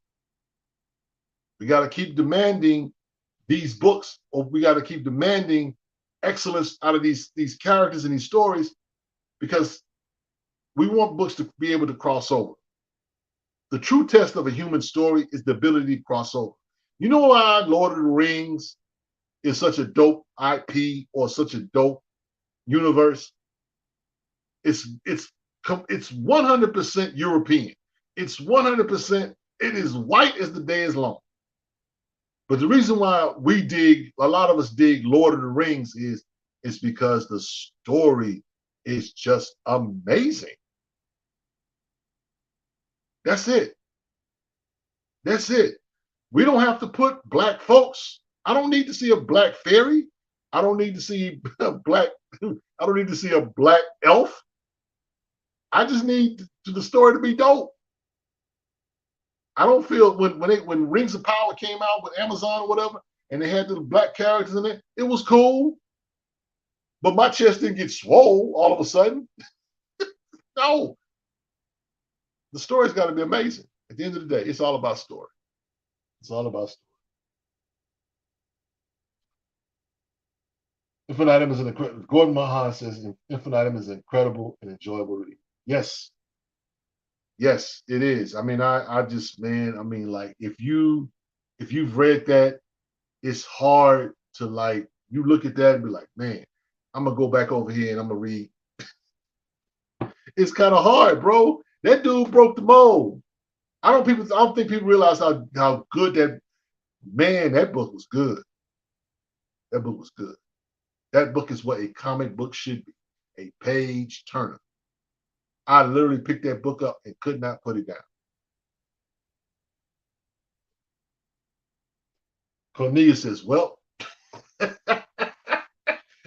We got to keep demanding these books, or we got to keep demanding excellence out of these characters and these stories, because we want books to be able to cross over. The true test of a human story is the ability to cross over. You know why Lord of the Rings is such a dope IP or such a dope universe? It's 100% European. It's 100%, it is white as the day is long. But the reason why a lot of us dig Lord of the Rings is because the story is just amazing. That's it. That's it. We don't have to put black folks. I don't need to see a black fairy. I don't need to see a black elf. I just need the story to be dope. I don't feel when Rings of Power came out with Amazon or whatever, and they had the black characters in it, it was cool. But my chest didn't get swole all of a sudden. No. The story's got to be amazing. At the end of the day, it's all about story. It's all about story. Infinitum is an incredible. Gordon Mahan says Infinitum is incredible and enjoyable read. Yes. Yes, it is. I mean, like if you've read that, it's hard to like, you look at that and be like, man, I'm gonna go back over here and I'm gonna read It's kind of hard, bro. That dude broke the mold. I don't think people realize how good that man. That book was good. That book was good. That book is what a comic book should be. A page turner. I literally picked that book up and could not put it down. Cornelius says, "Well, I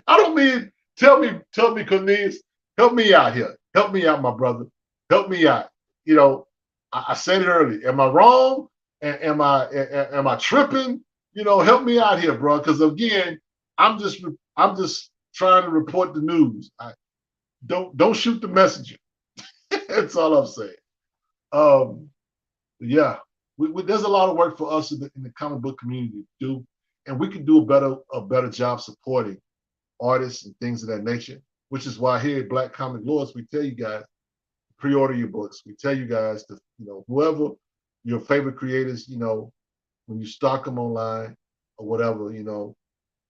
don't mean tell me, Cornelius, help me out here. Help me out, my brother. Help me out. You know, I said it earlier. Am I wrong? Am I tripping? You know, help me out here, bro. Because again, I'm just trying to report the news. Don't shoot the messenger. That's all I'm saying. Um, yeah, there's a lot of work for us in the comic book community to do, and we can do a better job supporting artists and things of that nature. Which is why here at Black Comic Lords, we tell you guys pre-order your books. We tell you guys to, whoever your favorite creators, when you stock them online or whatever,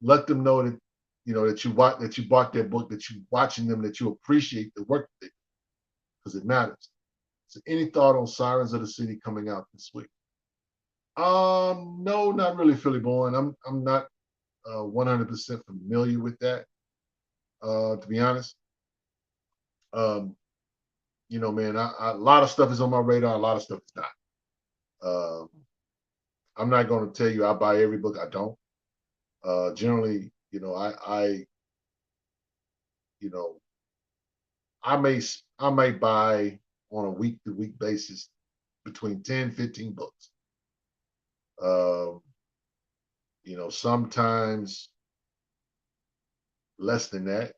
let them know that that you bought their book, that you're watching them, that you appreciate the work they do, because it matters. So any thought on Sirens of the City coming out this week? No, not really, Philly Born. I'm not 100% familiar with that, to be honest. Man, a lot of stuff is on my radar. A lot of stuff is not. I'm not going to tell you I buy every book. I don't. Generally, you know, I may buy on a week to week basis between 10, 15 books. Sometimes less than that.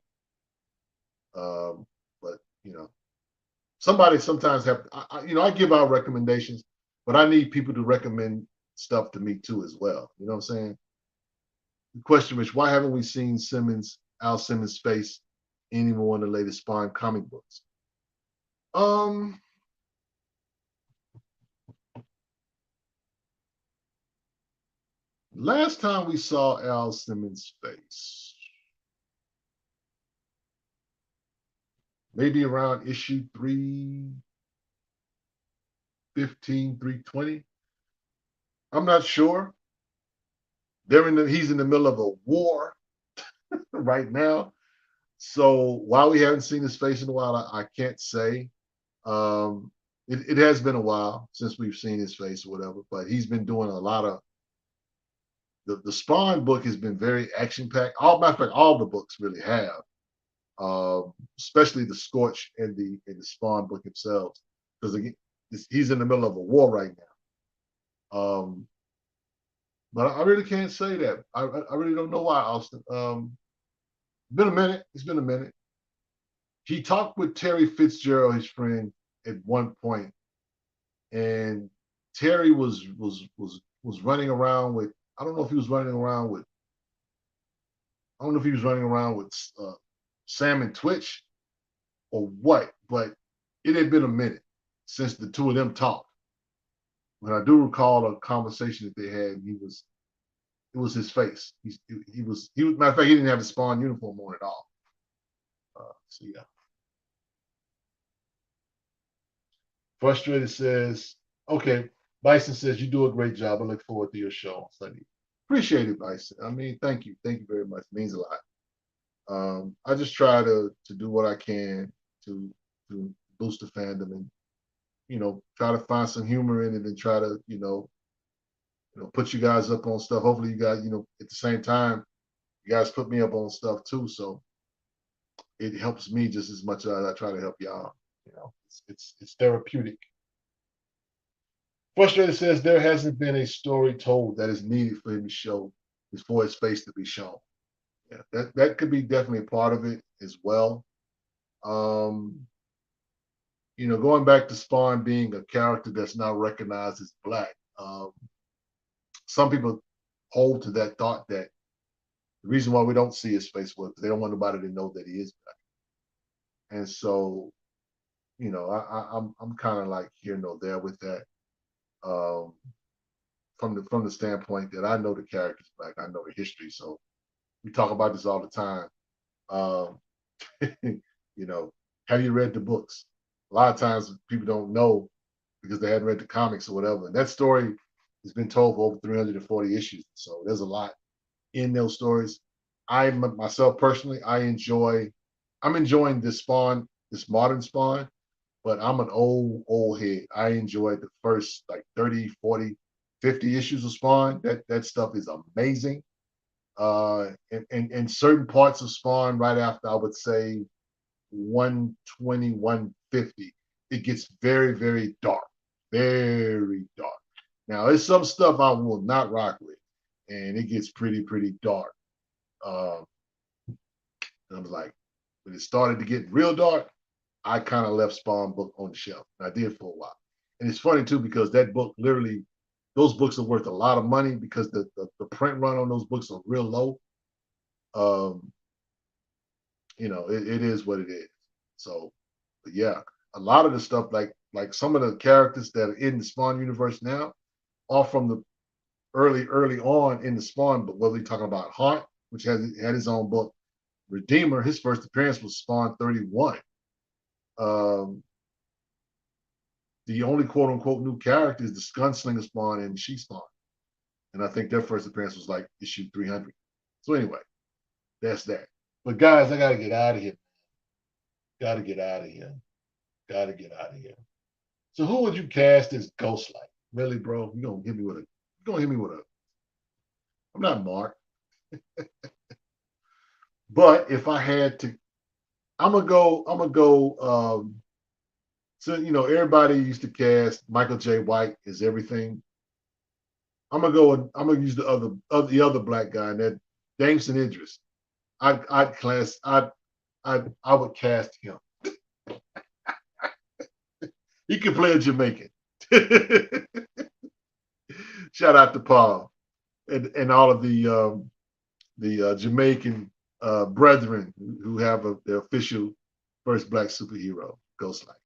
But somebody sometimes I give out recommendations, but I need people to recommend stuff to me too as well. You know what I'm saying? The question is, why haven't we seen Al Simmons' face anymore in the latest Spawn comic books? Last time we saw Al Simmons' face, maybe around issue 315, 320. I'm not sure. He's in the middle of a war right now. So while we haven't seen his face in a while, I can't say. It has been a while since we've seen his face or whatever, but he's been doing a lot of the Spawn book has been very action packed. Matter of fact, all the books really have, especially the Scorch and the Spawn book themselves, because he's in the middle of a war right now. But I really can't say that. I really don't know why, Austin. Been a minute. It's been a minute. He talked with Terry Fitzgerald, his friend, at one point, and Terry was running around with. I don't know if he was running around with. I don't know if he was running around with Sam and Twitch or what, but it had been a minute since the two of them talked. But I do recall a conversation that they had. It was his face. He was matter of fact, he didn't have his Spawn uniform on at all. So yeah. Frustrated says, okay. Bison says, you do a great job. I look forward to your show on Sunday. Appreciate it, Bison. I mean, thank you. Thank you very much. It means a lot. I just try to do what I can to boost the fandom and, try to find some humor in it and try to, put you guys up on stuff. Hopefully you guys, at the same time, you guys put me up on stuff too. So it helps me just as much as I try to help y'all. It's therapeutic. Frustrated says there hasn't been a story told that is needed for him to show, for his face to be shown. Yeah, that could be definitely a part of it as well. Going back to Spawn being a character that's not recognized as Black, some people hold to that thought that the reason why we don't see his face was they don't want nobody to know that he is Black. And so, I'm kind of like here nor there with that. From the standpoint that I know the character's Black, I know the history, so we talk about this all the time. Have you read the books? A lot of times people don't know because they hadn't read the comics or whatever. And that story has been told for over 340 issues. So there's a lot in those stories. I myself personally, I'm enjoying this Spawn, this modern Spawn, but I'm an old head. I enjoyed the first like 30, 40, 50 issues of Spawn. That stuff is amazing. And certain parts of Spawn right after I would say 120, 150, it gets very, very dark. Very dark. Now, there's some stuff I will not rock with, and it gets pretty, pretty dark. Um, I was like, when it started to get real dark, I kind of left Spawn book on the shelf. And I did for a while. And it's funny too, because that book literally, those books are worth a lot of money because the print run on those books are real low. Um, it is what it is. So, but yeah, a lot of the stuff, like some of the characters that are in the Spawn universe now, are from the early on in the Spawn book. Whether you're talking about Haunt, which had his own book, Redeemer, his first appearance was Spawn 31. Um, the only quote unquote new character is the Gunslinger Spawn and She Spawn. And I think their first appearance was like issue 300. So anyway, that's that. But guys, I gotta get out of here. Gotta get out of here. Gotta get out of here. So who would you cast as Ghostlight? Really, bro? You gonna hit me with a I'm not Mark. But if I had to, I'm gonna go so everybody used to cast Michael J. White as everything. I'm gonna use the other black guy, and that Jameson Idris. I would cast him. He could play a Jamaican. Shout out to Paul and all of the Jamaican brethren who have their official first black superhero, Ghostlight.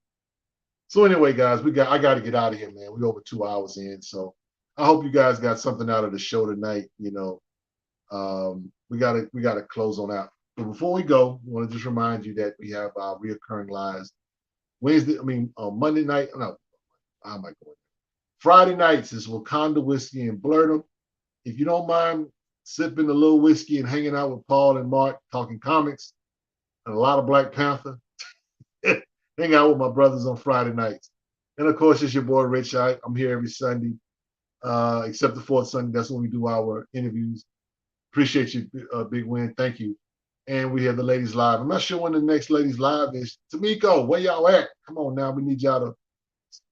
So anyway, guys, I got to get out of here, man. We're over 2 hours in, so I hope you guys got something out of the show tonight. We gotta close on out. But before we go, I want to just remind you that we have our reoccurring lives Monday night. No, how am I going? Friday nights is Wakanda Whiskey and Blurtum. If you don't mind sipping a little whiskey and hanging out with Paul and Mark, talking comics and a lot of Black Panther, hang out with my brothers on Friday nights. And of course, it's your boy Rich. I'm here every Sunday, except the fourth Sunday. That's when we do our interviews. Appreciate you, Big Win. Thank you. And we have the ladies live. I'm not sure when the next ladies live is. Tamiko, where y'all at? Come on now. We need y'all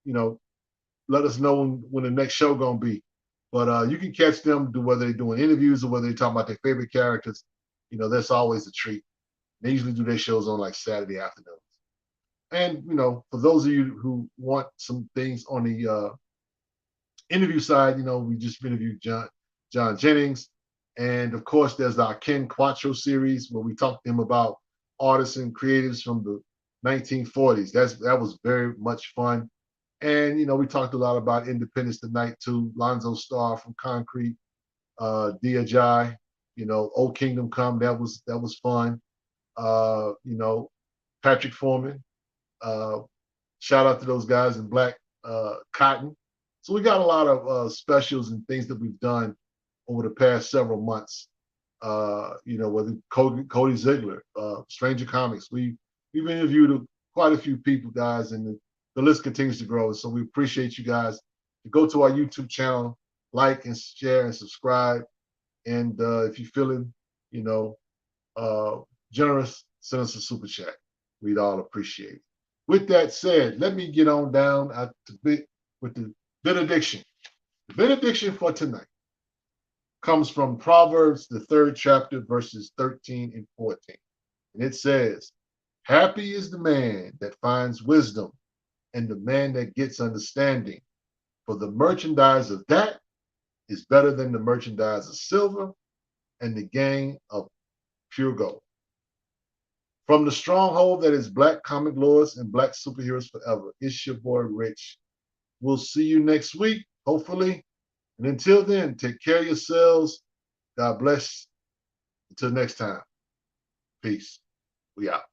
to, let us know when the next show gonna be. But you can catch them whether they're doing interviews or whether they're talking about their favorite characters. That's always a treat. They usually do their shows on like Saturday afternoons. And for those of you who want some things on the interview side, we just interviewed John Jennings. And of course, there's our Ken Quattro series where we talked to him about artists and creatives from the 1940s. That was very much fun. And we talked a lot about Independence Tonight too. Lonzo Starr from Concrete, Dia Jai, Old Kingdom Come. That was fun. Patrick Foreman. Shout out to those guys in Black Cotton. So we got a lot of specials and things that we've done over the past several months. Whether Cody Ziegler, Stranger Comics. We've interviewed quite a few people, guys, and the list continues to grow. So we appreciate you guys to go to our YouTube channel, like and share and subscribe. And if you're feeling, generous, send us a super chat. We'd all appreciate it. With that said, let me get on down with the benediction. The benediction for tonight comes from Proverbs, the 3rd chapter, verses 13 and 14. And it says, "Happy is the man that finds wisdom and the man that gets understanding, for the merchandise of that is better than the merchandise of silver and the gain of pure gold." From the stronghold that is Black Comic Lords and Black Superheroes Forever, it's your boy Rich. We'll see you next week, hopefully. And until then, take care of yourselves. God bless. Until next time. Peace. We out.